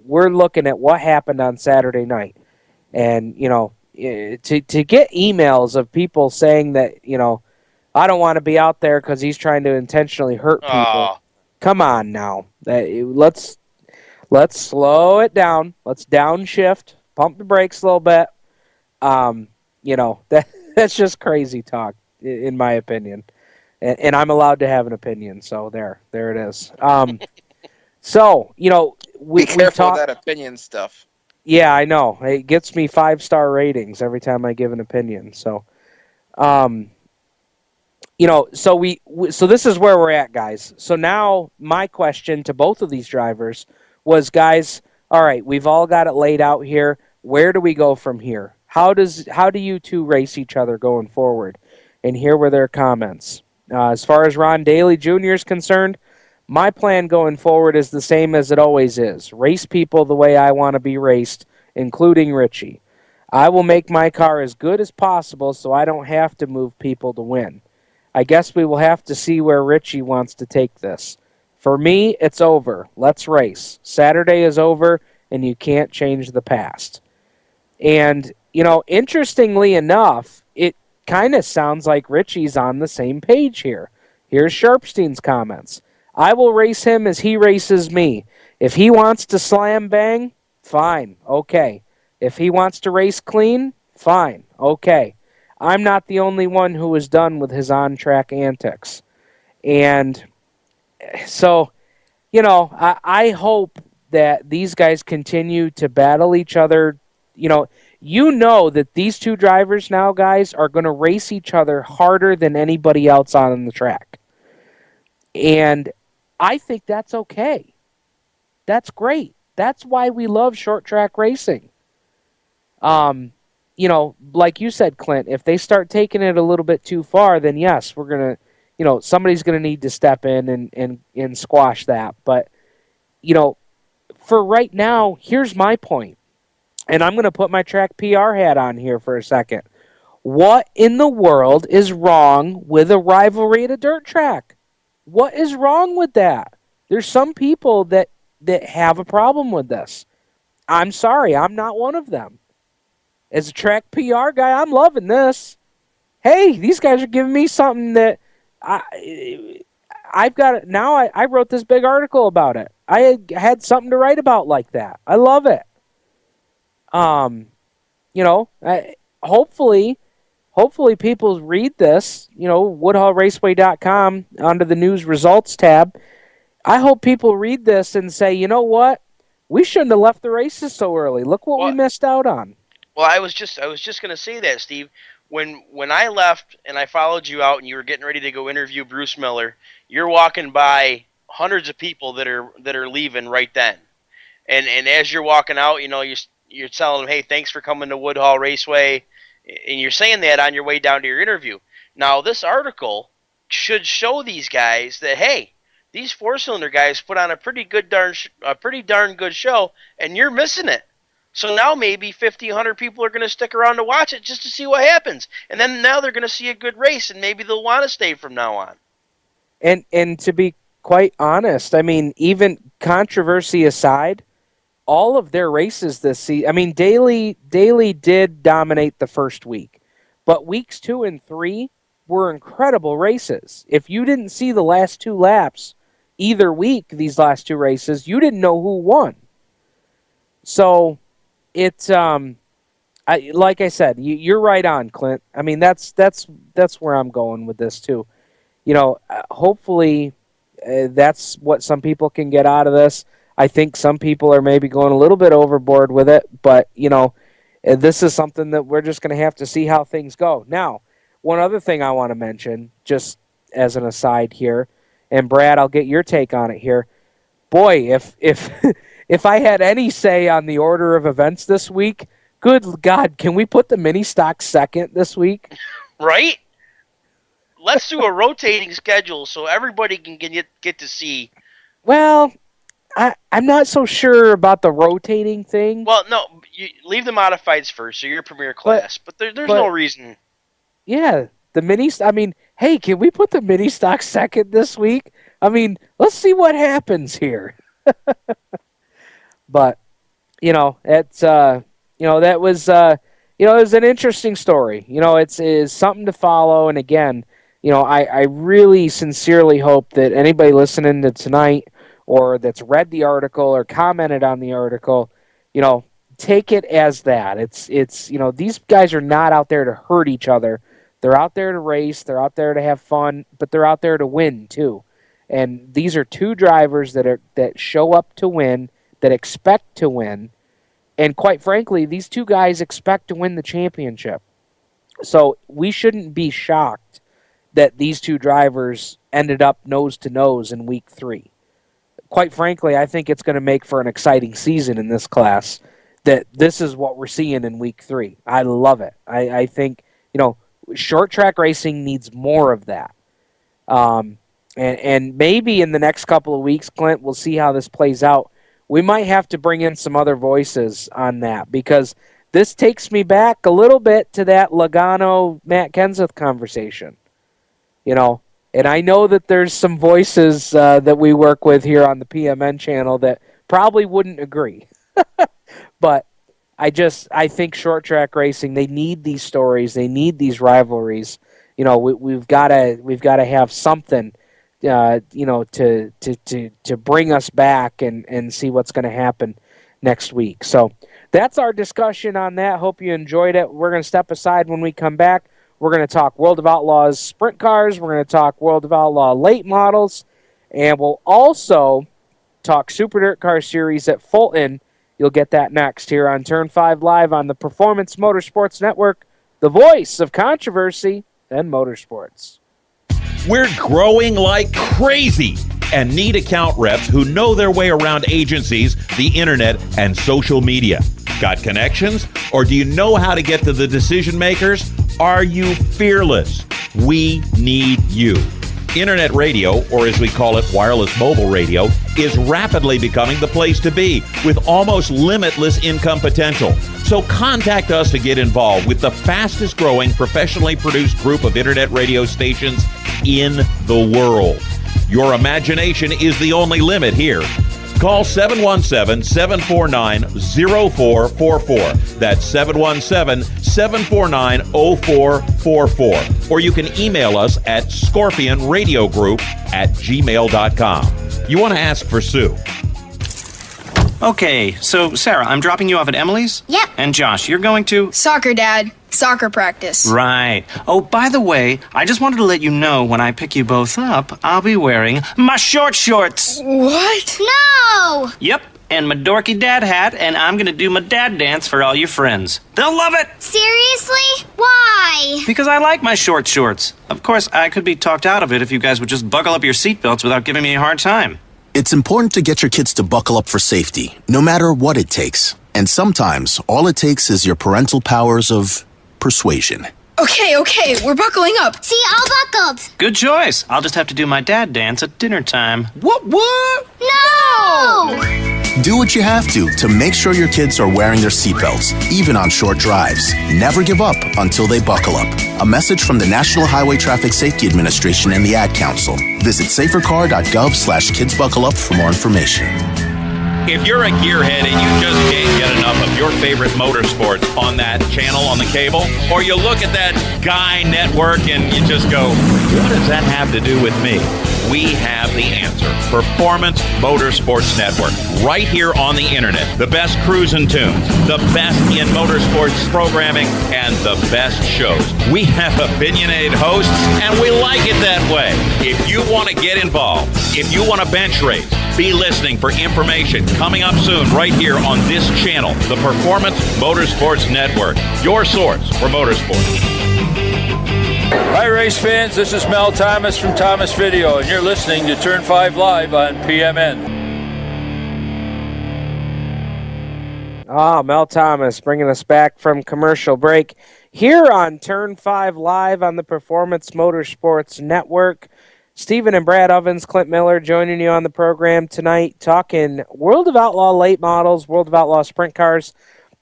We're looking at what happened on Saturday night. And, to get emails of people saying that, I don't want to be out there because he's trying to intentionally hurt people. Come on now. Let's slow it down. Let's downshift, pump the brakes a little bit. that's just crazy talk, in my opinion. And I'm allowed to have an opinion, so there it is. So, be careful with that opinion stuff. Yeah, I know. It gets me 5-star ratings every time I give an opinion. So, so this is where we're at, guys. So now my question to both of these drivers was, guys, all right, we've all got it laid out here. Where do we go from here? How do you two race each other going forward? And here were their comments. As far as Ron Daly Jr. is concerned, my plan going forward is the same as it always is. Race people the way I want to be raced, including Richie. I will make my car as good as possible so I don't have to move people to win. I guess we will have to see where Richie wants to take this. For me, it's over. Let's race. Saturday is over, and you can't change the past. And, interestingly enough, it kind of sounds like Richie's on the same page here. Here's Sharpstein's comments. I will race him as he races me. If he wants to slam bang, fine, okay. If he wants to race clean, fine, okay. I'm not the only one who is done with his on-track antics. And so, I hope that these guys continue to battle each other. That these two drivers now, guys, are going to race each other harder than anybody else on the track. And I think that's okay. That's great. That's why we love short track racing. Like you said, Clint, if they start taking it a little bit too far, then yes, we're going to, somebody's going to need to step in and squash that. But, for right now, here's my point. And I'm going to put my track PR hat on here for a second. What in the world is wrong with a rivalry at a dirt track? What is wrong with that? There's some people that have a problem with this. I'm sorry, I'm not one of them. As a track PR guy, I'm loving this. Hey, these guys are giving me something that I've got. Now I wrote this big article about it. I had something to write about like that. I love it. Hopefully people read this, WoodhullRaceway.com under the news results tab. I hope people read this and say, you know what? We shouldn't have left the races so early. Look what we missed out on. Well, I was just going to say that, Steve. When I left and I followed you out and you were getting ready to go interview Bruce Miller, you're walking by hundreds of people that are leaving right then. And as you're walking out, you're telling them, hey, thanks for coming to Woodhull Raceway. And you're saying that on your way down to your interview. Now, this article should show these guys that, hey, these four-cylinder guys put on a pretty darn good show, and you're missing it. So now maybe 50, 100 people are going to stick around to watch it just to see what happens. And then now they're going to see a good race, and maybe they'll want to stay from now on. And to be quite honest, I mean, even controversy aside, all of their races this season, I mean, Daly did dominate the first week, but weeks 2 and 3 were incredible races. If you didn't see the last 2 laps either week, these last 2 races, you didn't know who won. So it's like I said, you're right on, Clint. I mean, that's where I'm going with this too. Hopefully that's what some people can get out of this. I think some people are maybe going a little bit overboard with it, but, this is something that we're just going to have to see how things go. Now, one other thing I want to mention, just as an aside here, and Brad, I'll get your take on it here. Boy, if if I had any say on the order of events this week, good God, can we put the mini stock second this week? Right? Let's do a rotating schedule so everybody can get to see. Well, I'm not so sure about the rotating thing. Well, no, you leave the modifieds first, so you're premier class. But there's no reason. Yeah, the mini. I mean, hey, can we put the mini stock second this week? I mean, let's see what happens here. But it's that was it was an interesting story. It's something to follow. And again, I really sincerely hope that anybody listening to tonight, or that's read the article or commented on the article, take it as that. It's these guys are not out there to hurt each other. They're out there to race. They're out there to have fun, but they're out there to win too. And these are two drivers that show up to win, that expect to win. And quite frankly, these two guys expect to win the championship. So we shouldn't be shocked that these two drivers ended up nose to nose in week 3. Quite frankly, I think it's going to make for an exciting season in this class, that this is what we're seeing in week 3. I love it. I think, short track racing needs more of that. And maybe in the next couple of weeks, Clint, we'll see how this plays out. We might have to bring in some other voices on that, because this takes me back a little bit to that Logano-Matt Kenseth conversation. And I know that there's some voices that we work with here on the PMN channel that probably wouldn't agree. But I think short track racing, they need these stories, they need these rivalries. We've got to have something, to bring us back and see what's going to happen next week. So that's our discussion on that. Hope you enjoyed it. We're going to step aside when we come back. We're going to talk World of Outlaws sprint cars. We're going to talk World of Outlaw late models. And we'll also talk Super Dirt Car Series at Fulton. You'll get that next here on Turn 5 Live on the Performance Motorsports Network, the voice of controversy and motorsports. We're growing like crazy and need account reps who know their way around agencies, the internet, and social media. Got connections? Or do you know how to get to the decision makers? Are you fearless? We need you. Internet radio, or as we call it, wireless mobile radio, is rapidly becoming the place to be with almost limitless income potential. So contact us to get involved with the fastest growing professionally produced group of internet radio stations in the world. Your imagination is the only limit here. Call 717-749-0444. That's 717-749-0444. Or you can email us at scorpionradiogroup@gmail.com. You want to ask for Sue. Okay, so Sarah, I'm dropping you off at Emily's? Yep. And Josh, you're going to? Soccer, Dad. Soccer practice. Right. Oh, by the way, I just wanted to let you know when I pick you both up, I'll be wearing my short shorts. What? No! Yep, and my dorky dad hat, and I'm going to do my dad dance for all your friends. They'll love it! Seriously? Why? Because I like my short shorts. Of course, I could be talked out of it if you guys would just buckle up your seatbelts without giving me a hard time. It's important to get your kids to buckle up for safety, no matter what it takes. And sometimes, all it takes is your parental powers of persuasion. Okay, we're buckling up. See, all buckled. Good choice. I'll just have to do my dad dance at dinner time. What? No! Do what you have to make sure your kids are wearing their seatbelts, even on short drives. Never give up until they buckle up. A message from the National Highway Traffic Safety Administration and the Ad Council. Visit safercar.gov/kidsbuckleup for more information. If you're a gearhead and you just can't get enough of your favorite motorsports on that channel on the cable, or you look at that Guy network and you just go, what does that have to do with me? We have the answer. Performance Motorsports Network. Right here on the internet. The best cruise and tunes, the best in motorsports programming, and the best shows. We have opinionated hosts, and we like it that way. If you want to get involved, if you want to bench race, be listening for information coming up soon right here on this channel, the Performance Motorsports Network, your source for motorsports. Hi race fans, this is Mel Thomas from Thomas Video, and you're listening to Turn 5 Live on PMN. Mel Thomas bringing us back from commercial break here on Turn 5 Live on the Performance Motorsports Network. Stephen and Brad Ovens, Clint Miller joining you on the program tonight, talking World of Outlaw late models, World of Outlaw sprint cars,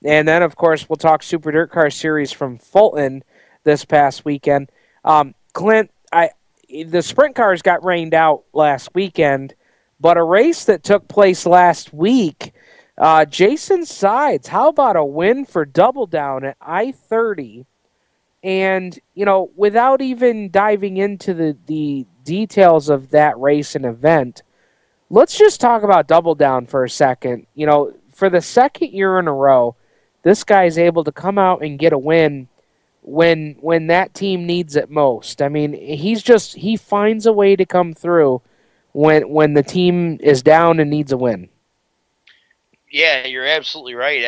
and then, of course, we'll talk Super Dirt Car Series from Fulton this past weekend. Clint, the sprint cars got rained out last weekend, but a race that took place last week, Jason Sides, how about a win for Double Down at I-30? And, without even diving into the details of that race and event, let's just talk about Double Down for a second. For the second year in a row, this guy's able to come out and get a win when that team needs it most. I mean, he finds a way to come through when the team is down and needs a win. Yeah, you're absolutely right.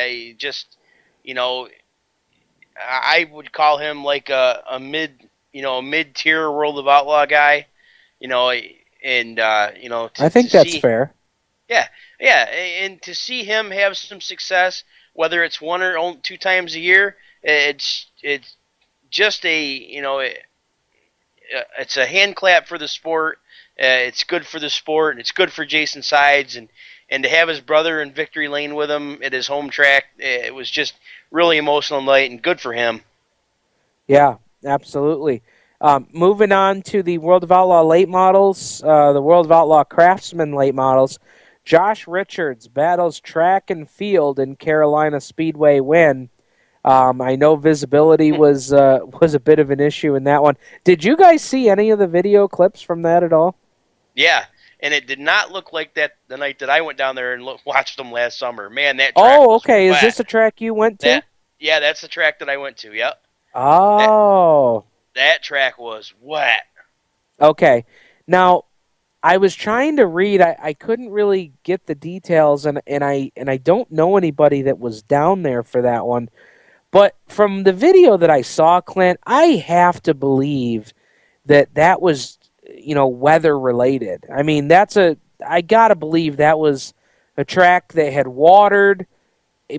I would call him like a mid-tier World of Outlaw guy, I think that's fair. Yeah, and to see him have some success, whether it's one or two times a year, it's just it's a hand clap for the sport. It's good for the sport, and it's good for Jason Sides, and to have his brother in victory lane with him at his home track, it was just really emotional night and good for him. Yeah, absolutely. Moving on to the World of Outlaw late models, the World of Outlaw Craftsman late models. Josh Richards battles track and field in Carolina Speedway win. I know visibility was a bit of an issue in that one. Did you guys see any of the video clips from that at all? Yeah, and it did not look like that the night that I went down there and watched them last summer. Man, that track was okay. wet. Is this a track you went to? Yeah, that's the track that I went to, yep. Oh. That track was wet. Okay. Now, I was trying to read. I couldn't really get the details, and I don't know anybody that was down there for that one. But from the video that I saw, Clint, I have to believe that was, weather related. I mean, I gotta believe that was a track that had watered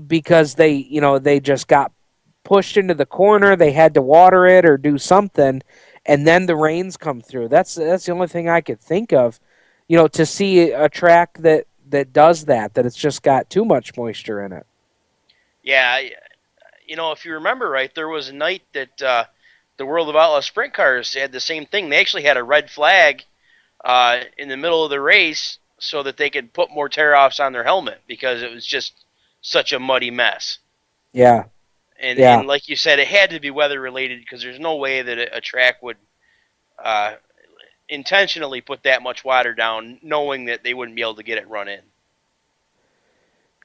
because they just got pushed into the corner. They had to water it or do something, and then the rains come through. That's the only thing I could think of, to see a track that does that it's just got too much moisture in it. Yeah, if you remember right, there was a night that the World of Outlaw Sprint Cars had the same thing. They actually had a red flag in the middle of the race so that they could put more tear-offs on their helmet because it was just such a muddy mess. Yeah. And like you said, it had to be weather-related because there's no way that a track would intentionally put that much water down knowing that they wouldn't be able to get it run in.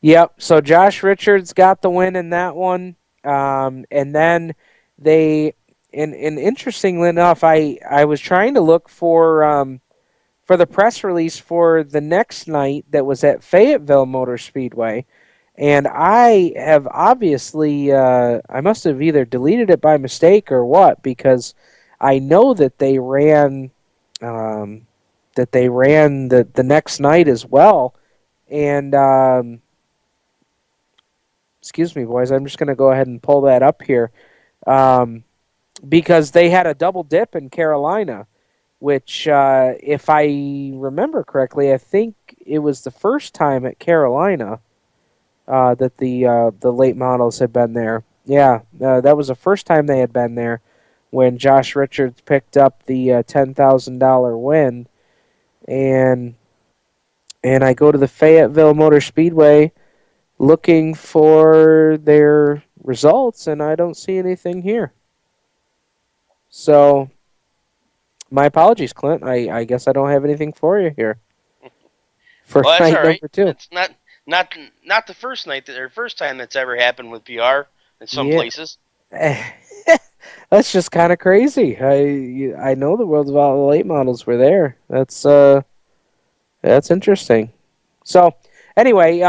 Yep, so Josh Richards got the win in that one. And then and interestingly enough, I was trying to look for the press release for the next night that was at Fayetteville Motor Speedway, and I have obviously I must have either deleted it by mistake or what, because I know that they ran the next night as well, and excuse me, boys, I'm just going to go ahead and pull that up here, because they had a double dip in Carolina, which, if I remember correctly, I think it was the first time at Carolina that the late models had been there. Yeah, that was the first time they had been there when Josh Richards picked up the $10,000 win, and I go to the Fayetteville Motor Speedway looking for their results, and I don't see anything here. So, my apologies, Clint. I guess I don't have anything for you here. For well, that's night all right. number 2. It's not the first night or first time that's ever happened with PR in some places. That's just kind of crazy. I know the World of Outlaw late models were there. That's interesting. So, anyway,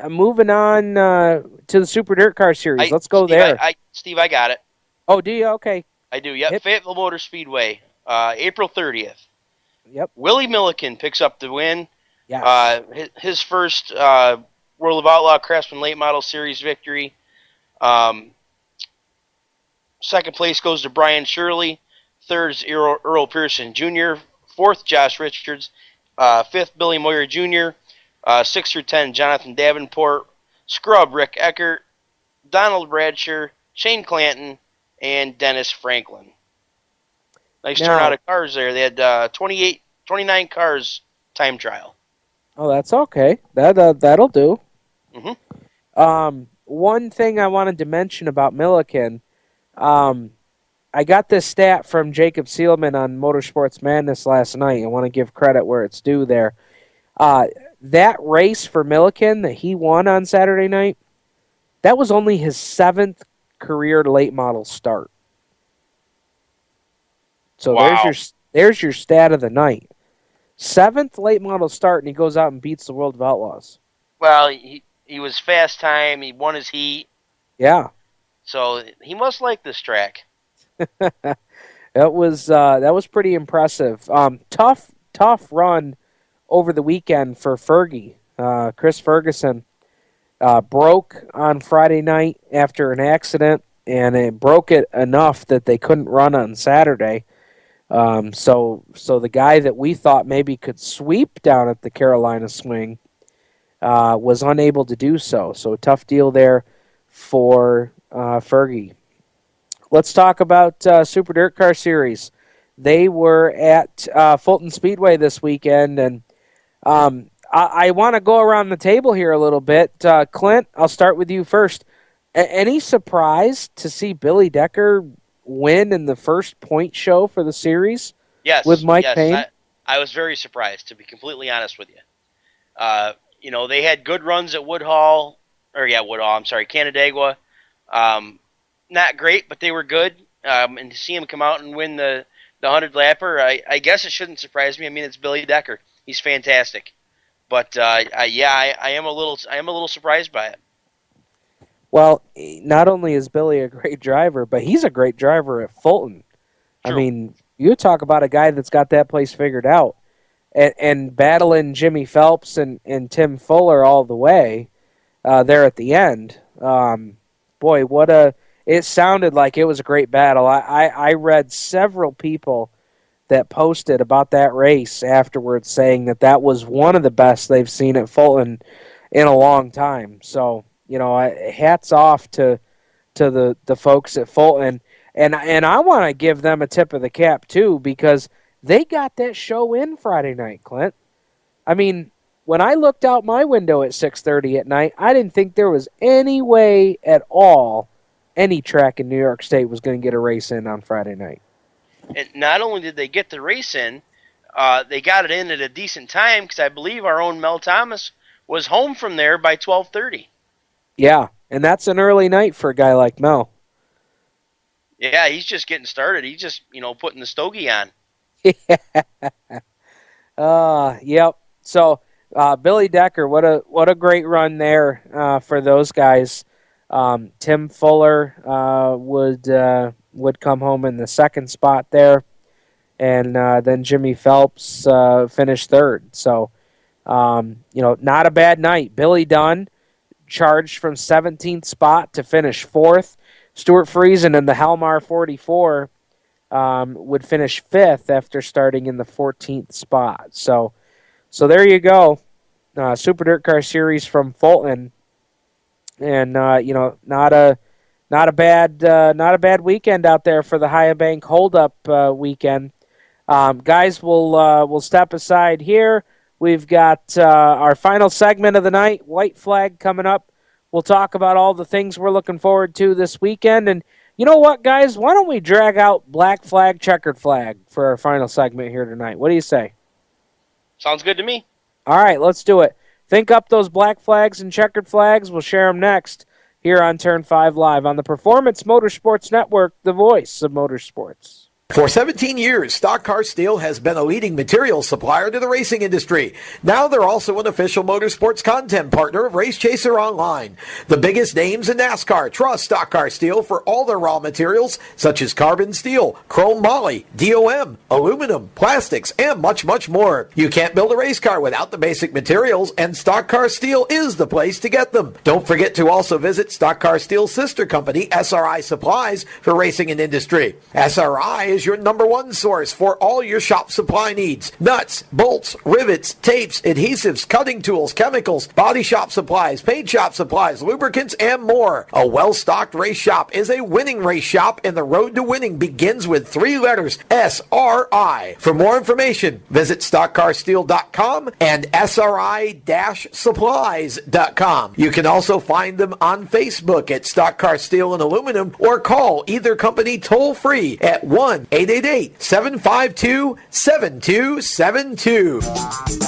moving on to the Super Dirt Car Series. Let's go there. Steve, I got it. Oh, do you? Okay. I do, yep. Fayetteville Motor Speedway, April 30th. Yep. Willie Milliken picks up the win. Yes. His first World of Outlaw Craftsman Late Model Series victory. Second place goes to Brian Shirley. Third is Earl Pearson Jr. Fourth, Josh Richards. Fifth, Billy Moyer Jr. 6 through 10, Jonathan Davenport. Scrub, Rick Eckert. Donald Bradshaw. Shane Clanton. And Dennis Franklin. Nice turnout of cars there. They had 29 cars time trial. Oh, that's okay. That'll do. Mm-hmm. One thing I wanted to mention about Milliken, I got this stat from Jacob Seelman on Motorsports Madness last night. I want to give credit where it's due there. That race for Milliken that he won on Saturday night, That was only his 7th career late model start. So Wow. there's your stat of the night. 7th late model start, and he goes out and beats the World of Outlaws. Well, he was fast time. He won his heat. Yeah. So he must like this track. That was pretty impressive. Tough run over the weekend for Fergie. Chris Ferguson broke on Friday night after an accident, and it broke it enough that they couldn't run on Saturday. So the guy that we thought maybe could sweep down at the Carolina Swing was unable to do so. So a tough deal there for Fergie. Let's talk about Super Dirt Car Series. They were at Fulton Speedway this weekend, and I want to go around the table here a little bit. Clint, I'll start with you first. Any surprise to see Billy Decker win in the first point show for the series? Yes. With Mike Payne? I was very surprised, to be completely honest with you. They had good runs at Woodhull, Canandaigua. Not great, but they were good. And to see him come out and win the 100-lapper, I guess it shouldn't surprise me. I mean, it's Billy Decker. He's fantastic. But I am a little surprised by it. Well, not only is Billy a great driver, but he's a great driver at Fulton. True. I mean, you talk about a guy that's got that place figured out. And battling Jimmy Phelps and Tim Fuller all the way there at the end. Boy, it sounded like it was a great battle. I read several people that posted about that race afterwards saying that was one of the best they've seen at Fulton in a long time. So, hats off to the folks at Fulton. And I want to give them a tip of the cap, too, because they got that show in Friday night, Clint. I mean, when I looked out my window at 6:30 at night, I didn't think there was any way at all any track in New York State was going to get a race in on Friday night. And not only did they get the race in, they got it in at a decent time because I believe our own Mel Thomas was home from there by 12:30. Yeah, and that's an early night for a guy like Mel. Yeah, he's just getting started. He's just, putting the stogie on. Yep. So, Billy Decker, what a great run there for those guys. Tim Fuller would come home in the second spot there, and then Jimmy Phelps finished third. So, not a bad night. Billy Dunn charged from 17th spot to finish fourth. Stuart Friesen in the Halmar 44 would finish fifth after starting in the 14th spot. So there you go. Super Dirt Car Series from Fulton, and not a bad weekend out there for the High Bank Holdup weekend. Guys, we'll step aside here. We've got our final segment of the night, White Flag, coming up. We'll talk about all the things we're looking forward to this weekend. And you know what, guys? Why don't we drag out Black Flag, Checkered Flag for our final segment here tonight? What do you say? Sounds good to me. All right, let's do it. Think up those black flags and checkered flags. We'll share them next here on Turn 5 Live on the Performance Motorsports Network, the voice of motorsports. For 17 years, Stock Car Steel has been a leading materials supplier to the racing industry. Now they're also an official motorsports content partner of Race Chaser Online. The biggest names in NASCAR trust Stock Car Steel for all their raw materials, such as carbon steel, chrome moly, DOM, aluminum, plastics, and much, much more. You can't build a race car without the basic materials, and Stock Car Steel is the place to get them. Don't forget to also visit Stock Car Steel's sister company, SRI Supplies, for racing and industry. SRI is your number one source for all your shop supply needs. Nuts, bolts, rivets, tapes, adhesives, cutting tools, chemicals, body shop supplies, paint shop supplies, lubricants, and more. A well-stocked race shop is a winning race shop, and the road to winning begins with 3 letters, SRI. For more information, visit stockcarsteel.com and SRI-supplies.com. You can also find them on Facebook at Stock Car Steel and Aluminum, or call either company toll-free at 1 888-752-7272.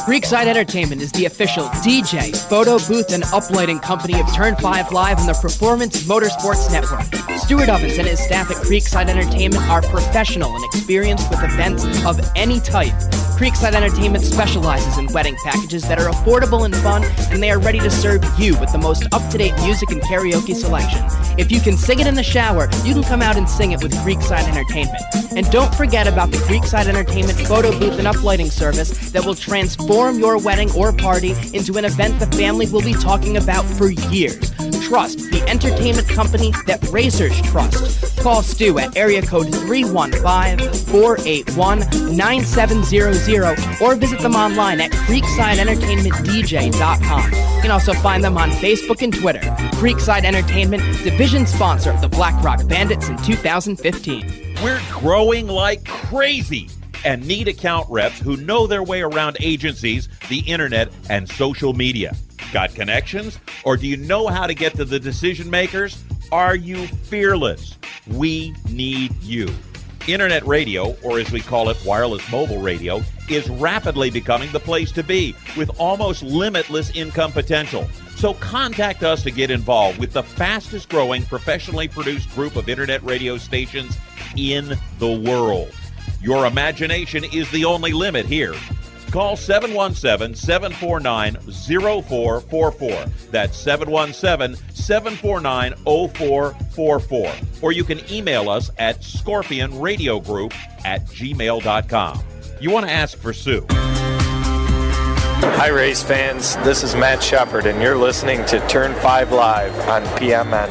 Creekside Entertainment is the official DJ, photo booth, and uplighting company of Turn 5 Live and the Performance Motorsports Network. Stuart Ovens and his staff at Creekside Entertainment are professional and experienced with events of any type. Creekside Entertainment specializes in wedding packages that are affordable and fun, and they are ready to serve you with the most up-to-date music and karaoke selection. If you can sing it in the shower, you can come out and sing it with Creekside Entertainment. And don't forget about the Creekside Entertainment photo booth and uplighting service that will transform your wedding or party into an event the family will be talking about for years. Trust, the entertainment company that racers trust. Call Stu at area code 315-481-9700 or visit them online at creeksideentertainmentdj.com. You can also find them on Facebook and Twitter. Creekside Entertainment, division sponsor of the Black Rock Bandits in 2015. We're growing like crazy and need account reps who know their way around agencies, the internet, and social media. Got connections? Or do you know how to get to the decision makers? Are you fearless? We need you. Internet radio, or as we call it, wireless mobile radio, is rapidly becoming the place to be with almost limitless income potential. So contact us to get involved with the fastest growing professionally produced group of internet radio stations in the world. Your imagination is the only limit here. Call 717-749-0444. That's 717-749-0444. Or you can email us at scorpionradiogroup@gmail.com. You want to ask for Sue. Hi, race fans. This is Matt Shepard, and you're listening to Turn 5 Live on PMN.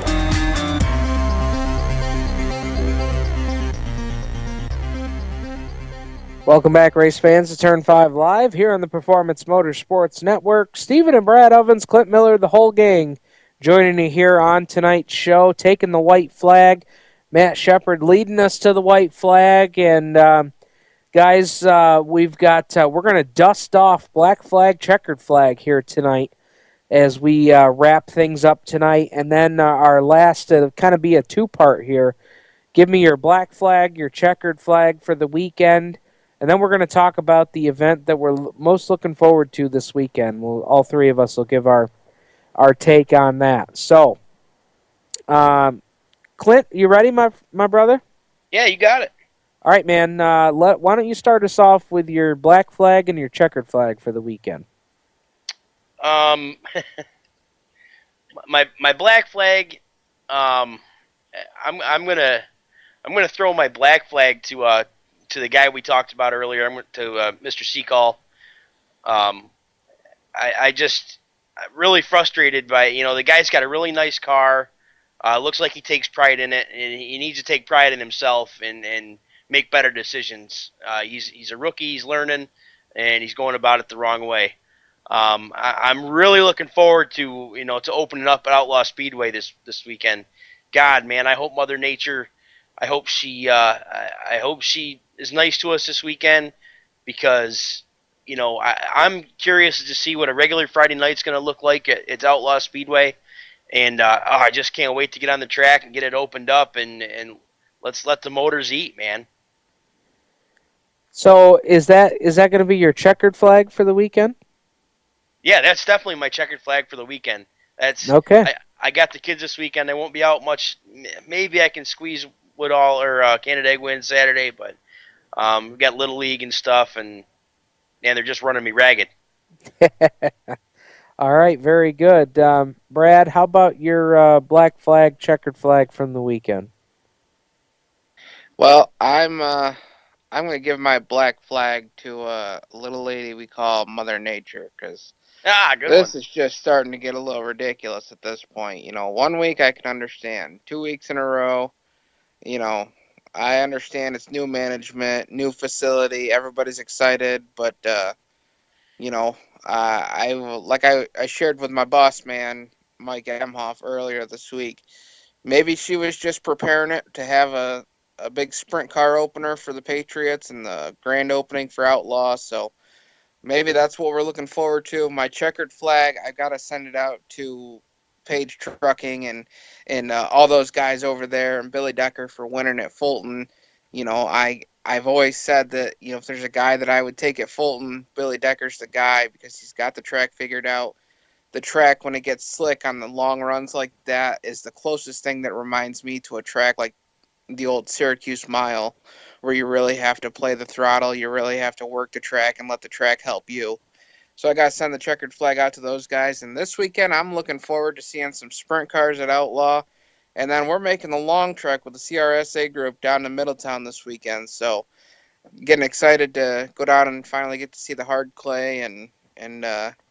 Welcome back, race fans, to Turn 5 Live here on the Performance Motorsports Network. Stephen and Brad Ovens, Clint Miller, the whole gang joining you here on tonight's show, taking the white flag. Matt Shepard leading us to the white flag. And, guys, we're going to dust off black flag, checkered flag here tonight as we wrap things up tonight. And then our last, to kind of be a two-part here, give me your black flag, your checkered flag for the weekend. And then we're going to talk about the event that we're most looking forward to this weekend. All three of us will give our take on that. So, Clint, you ready, my brother? Yeah, you got it. All right, man. Why don't you start us off with your black flag and your checkered flag for the weekend? My black flag. I'm gonna throw my black flag to the guy we talked about earlier. I'm to Mr. Seacall. I'm really frustrated by, the guy's got a really nice car. Looks like he takes pride in it, and he needs to take pride in himself and make better decisions. He's a rookie, he's learning, and he's going about it the wrong way. I'm really looking forward to opening up at Outlaw Speedway this weekend. God, man, I hope Mother Nature, I hope she is nice to us this weekend, because I'm curious to see what a regular Friday night's going to look like at Outlaw Speedway, and I just can't wait to get on the track and get it opened up, and let's let the motors eat, man. So is that going to be your checkered flag for the weekend? Yeah, that's definitely my checkered flag for the weekend. That's okay. I got the kids this weekend. I won't be out much. Maybe I can squeeze Woodhull or Canada Egg win Saturday, but we got Little League and stuff, and they're just running me ragged. All right, very good. Brad, how about your black flag, checkered flag from the weekend? Well, I'm going to give my black flag to a little lady we call Mother Nature, because this is just starting to get a little ridiculous at this point. 1 week I can understand. 2 weeks in a row, I understand it's new management, new facility, everybody's excited, but, I shared with my boss man, Mike Emhof, earlier this week, maybe she was just preparing it to have a big sprint car opener for the Patriots and the grand opening for Outlaw, so maybe that's what we're looking forward to. My checkered flag, I got to send it out to Page Trucking and all those guys over there, and Billy Decker for winning at Fulton. I've always said that, if there's a guy that I would take at Fulton, Billy Decker's the guy because he's got the track figured out. The track, when it gets slick on the long runs like that, is the closest thing that reminds me to a track like the old Syracuse Mile, where you really have to play the throttle, you really have to work the track and let the track help you. So I got to send the checkered flag out to those guys. And this weekend, I'm looking forward to seeing some sprint cars at Outlaw. And then we're making the long trek with the CRSA group down to Middletown this weekend. So getting excited to go down and finally get to see the hard clay and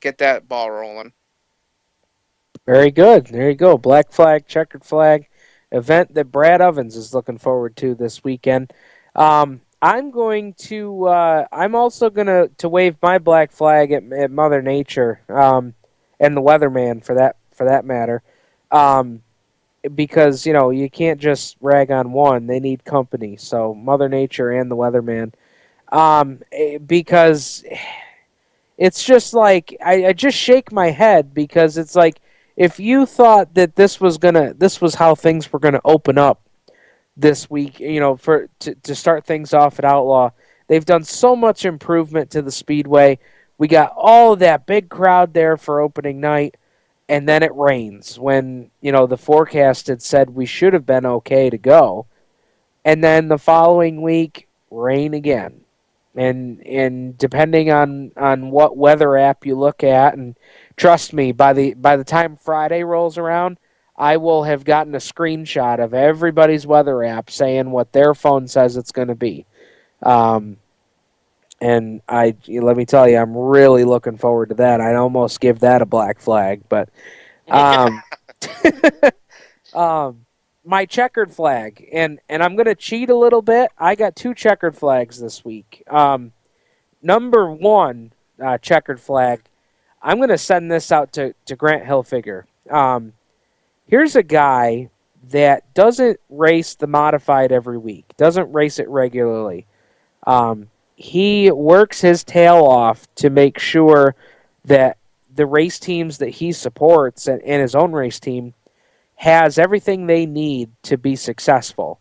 get that ball rolling. Very good. There you go. Black flag, checkered flag event that Brad Ovens is looking forward to this weekend. I'm also going to wave my black flag at Mother Nature, and the weatherman for that matter. Because, you can't just rag on one. They need company. So Mother Nature and the weatherman. Because it's just like, I just shake my head because it's like, if you thought that this was how things were gonna open up this week, to start things off at Outlaw, they've done so much improvement to the Speedway. We got all of that big crowd there for opening night, and then it rains when the forecast had said we should have been okay to go, and then the following week rain again, and depending on what weather app you look at, and trust me, by the time Friday rolls around, I will have gotten a screenshot of everybody's weather app saying what their phone says it's going to be. And let me tell you, I'm really looking forward to that. I'd almost give that a black flag, but my checkered flag, and I'm going to cheat a little bit. I got 2 checkered flags this week. Number 1 checkered flag, I'm going to send this out to Grant Hilfiger. Here's a guy that doesn't race the modified every week, doesn't race it regularly. He works his tail off to make sure that the race teams that he supports and his own race team has everything they need to be successful.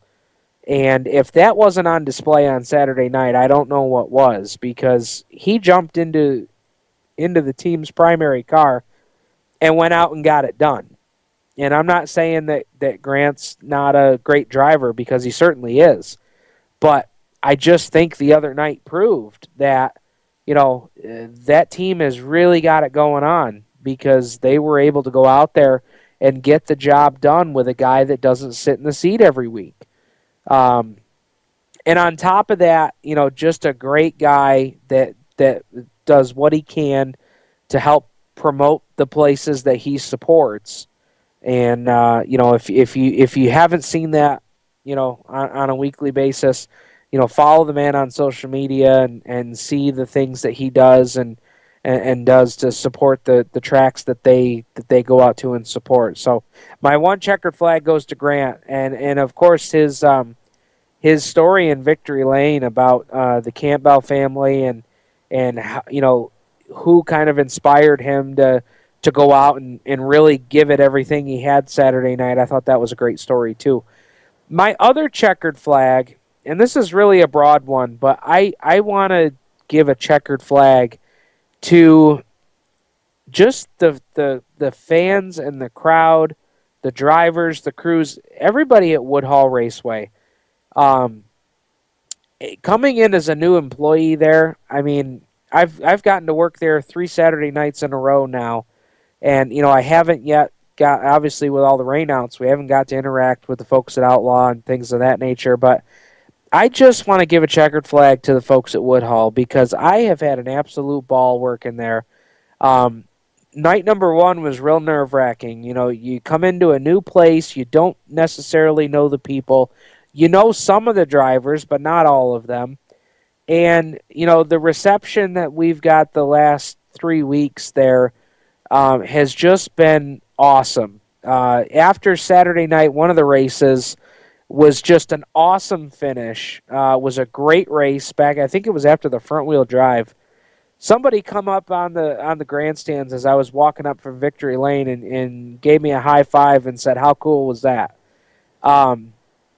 And if that wasn't on display on Saturday night, I don't know what was, because he jumped into the team's primary car and went out and got it done. And I'm not saying that Grant's not a great driver, because he certainly is. But I just think the other night proved that, that team has really got it going on, because they were able to go out there and get the job done with a guy that doesn't sit in the seat every week. And on top of that, just a great guy that does what he can to help promote the places that he supports. And if you haven't seen that, on a weekly basis, follow the man on social media and see the things that he does and does to support the tracks that they go out to and support. So my 1 checkered flag goes to Grant, and of course his story in Victory Lane about the Campbell family and how, who kind of inspired him to go out and really give it everything he had Saturday night. I thought that was a great story too. My other checkered flag, and this is really a broad one, but I want to give a checkered flag to just the fans and the crowd, the drivers, the crews, everybody at Woodhull Raceway. Coming in as a new employee there, I mean, I've gotten to work there 3 Saturday nights in a row now, and I haven't yet got, obviously with all the rainouts, we haven't got to interact with the folks at Outlaw and things of that nature, but I just want to give a checkered flag to the folks at Woodhull, because I have had an absolute ball working there. Night number 1 was real nerve-wracking. You come into a new place, you don't necessarily know the people. You know some of the drivers, but not all of them. And, the reception that we've got the last 3 weeks there has just been awesome. After Saturday night, one of the races was just an awesome finish. Was a great race back. I think it was after the front wheel drive. Somebody come up on the grandstands as I was walking up from Victory Lane and gave me a high five and said, "How cool was that?"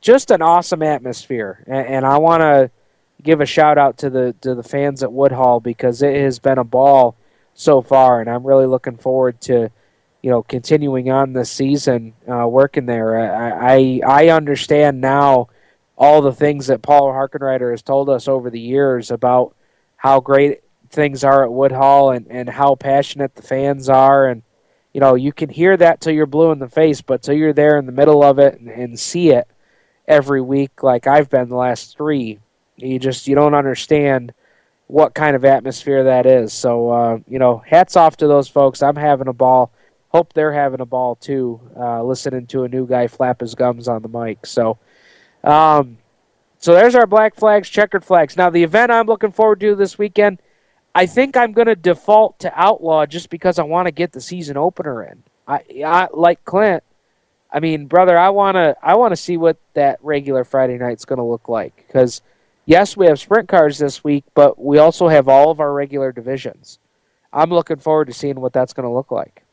just an awesome atmosphere. And I want to give a shout out to the fans at Woodhull, because it has been a ball so far, and I'm really looking forward to continuing on this season working there. I understand now all the things that Paul Harkenreiter has told us over the years about how great things are at Woodhull and how passionate the fans are. And, you can hear that till you're blue in the face, but till you're there in the middle of it and see it every week like I've been the last 3, you don't understand what kind of atmosphere that is. So, hats off to those folks. I'm having a ball. Hope they're having a ball too, listening to a new guy flap his gums on the mic. So there's our black flags, checkered flags. Now, the event I'm looking forward to this weekend, I think I'm going to default to Outlaw just because I want to get the season opener in. I like Clint. I mean, brother, I want to see what that regular Friday night's going to look like, because yes, we have sprint cars this week, but we also have all of our regular divisions. I'm looking forward to seeing what that's going to look like.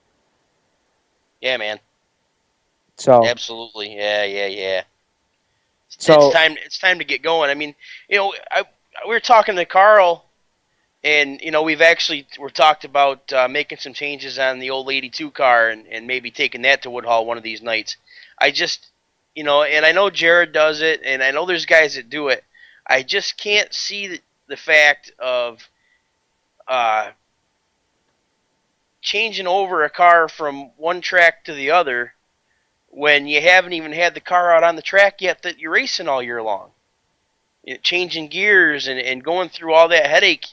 Yeah, man. So absolutely, yeah. So it's time to get going. I mean, we were talking to Carl, and we're talked about making some changes on the old 82 car and maybe taking that to Woodhull one of these nights. I just, and I know Jared does it, and I know there's guys that do it. I just can't see the fact of changing over a car from one track to the other when you haven't even had the car out on the track yet that you're racing all year long. Changing gears and going through all that headache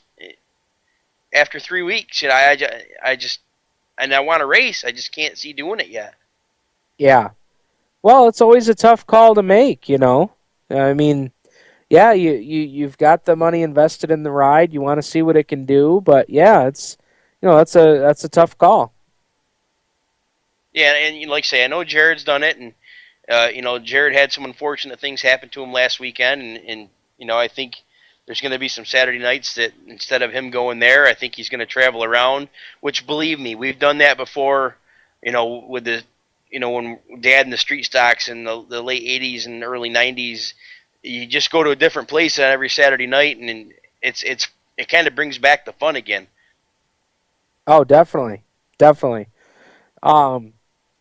after 3 weeks. I want to race. I just can't see doing it yet. Yeah. Well, it's always a tough call to make, I mean, yeah, you've got the money invested in the ride. You want to see what it can do, but yeah, it's that's a tough call. Yeah, and like I say, I know Jared's done it, and Jared had some unfortunate things happen to him last weekend, and I think there's going to be some Saturday nights that instead of him going there, I think he's going to travel around. Which, believe me, we've done that before. With the when Dad in the street stocks in the late '80s and early '90s, you just go to a different place on every Saturday night, and it kind of brings back the fun again. Oh, definitely.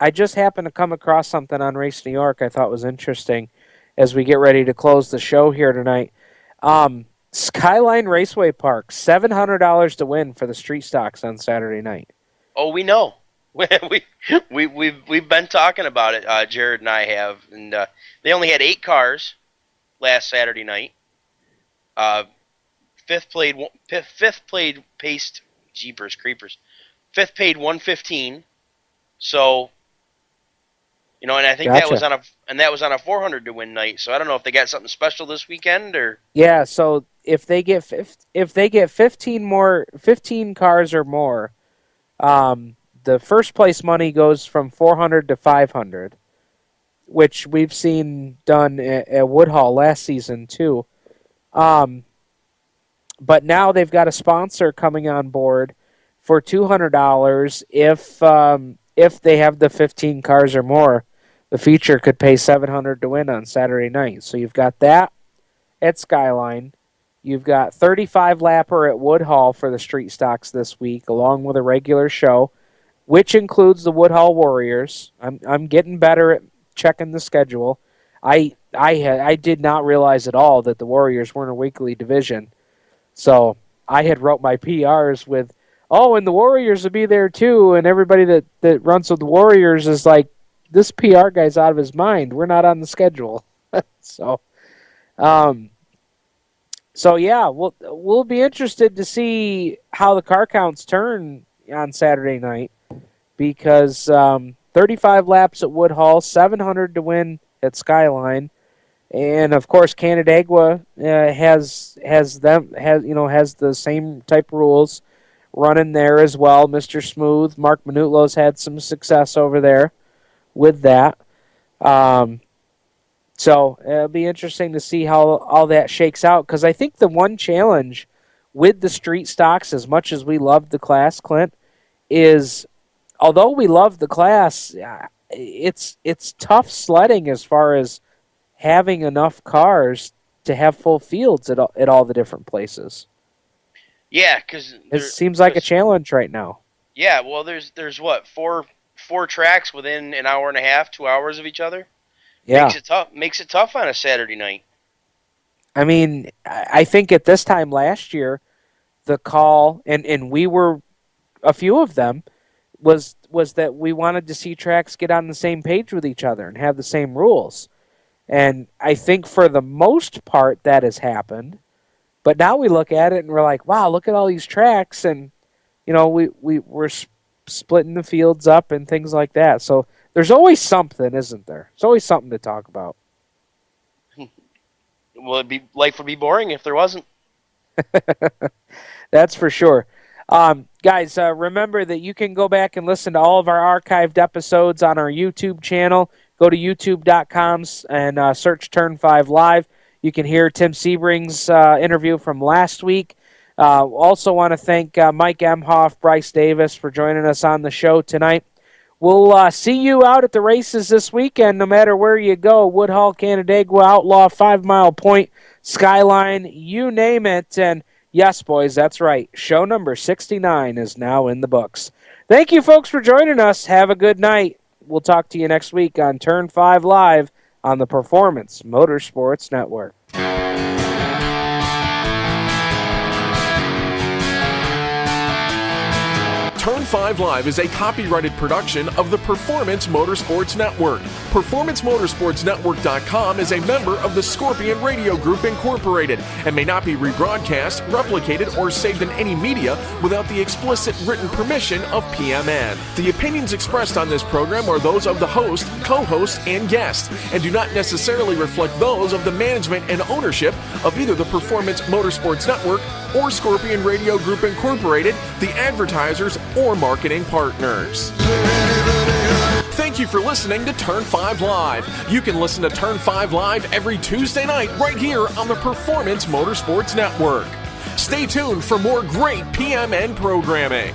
I just happened to come across something on Race New York I thought was interesting as we get ready to close the show here tonight. Skyline Raceway Park, $700 to win for the street stocks on Saturday night. Oh, we know. We've been talking about it. Jared and I have, and they only had 8 cars last Saturday night. Fifth played paced. Jeepers creepers. 5th paid $115. So, and I think Gotcha. that was on a 400 to win night. So I don't know if they got something special this weekend or. Yeah, so if they get 15 cars or more, the first place money goes from 400 to 500, which we've seen done at Woodhull last season too. But now they've got a sponsor coming on board for $200 if they have the 15 cars or more. The feature could pay $700 to win on Saturday night. So you've got that at Skyline. You've got 35 lapper at Woodhull for the street stocks this week, along with a regular show, which includes the Woodhull Warriors. I'm getting better at checking the schedule. I did not realize at all that the Warriors weren't a weekly division. So I had wrote my PRs with, and the Warriors will be there too, and everybody that runs with the Warriors is like, this PR guy's out of his mind. We're not on the schedule. So yeah, we'll be interested to see how the car counts turn on Saturday night, because 35 laps at Woodhull, $700 to win at Skyline. And of course, Canandaigua has the same type rules running there as well. Mr. Smooth, Mark Manutlo's had some success over there with that. So it'll be interesting to see how all that shakes out, because I think the one challenge with the street stocks, as much as we love the class, Clint, is although we love the class, it's tough sledding as far as having enough cars to have full fields at all the different places. Yeah, because it seems like a challenge right now. Yeah, well, there's what, four tracks within an hour and a half, 2 hours of each other. Yeah, Makes it tough on a Saturday night. I mean, I think at this time last year, the call, and we were a few of them, was that we wanted to see tracks get on the same page with each other and have the same rules. And I think for the most part that has happened. But now we look at it and we're like, wow, look at all these tracks, and we're splitting the fields up and things like that. So there's always something, isn't there? There's always something to talk about. Well, life would be boring if there wasn't. That's for sure. Guys, remember that you can go back and listen to all of our archived episodes on our YouTube channel. Go to youtube.com and search Turn 5 Live. You can hear Tim Sebring's interview from last week. Also want to thank Mike Emhof, Bryce Davis for joining us on the show tonight. We'll see you out at the races this weekend, no matter where you go. Woodhull, Canandaigua, Outlaw, 5 Mile Point, Skyline, you name it. And yes, boys, that's right. Show number 69 is now in the books. Thank you, folks, for joining us. Have a good night. We'll talk to you next week on Turn 5 Live on the Performance Motorsports Network. Turn 5 Live is a copyrighted production of the Performance Motorsports Network. PerformanceMotorsportsNetwork.com is a member of the Scorpion Radio Group Incorporated and may not be rebroadcast, replicated, or saved in any media without the explicit written permission of PMN. The opinions expressed on this program are those of the host, co-host, and guest, and do not necessarily reflect those of the management and ownership of either the Performance Motorsports Network or Scorpion Radio Group Incorporated, the advertisers, or marketing partners. Thank you for listening to Turn 5 Live. You can listen to Turn 5 Live every Tuesday night right here on the Performance Motorsports Network. Stay tuned for more great PMN programming.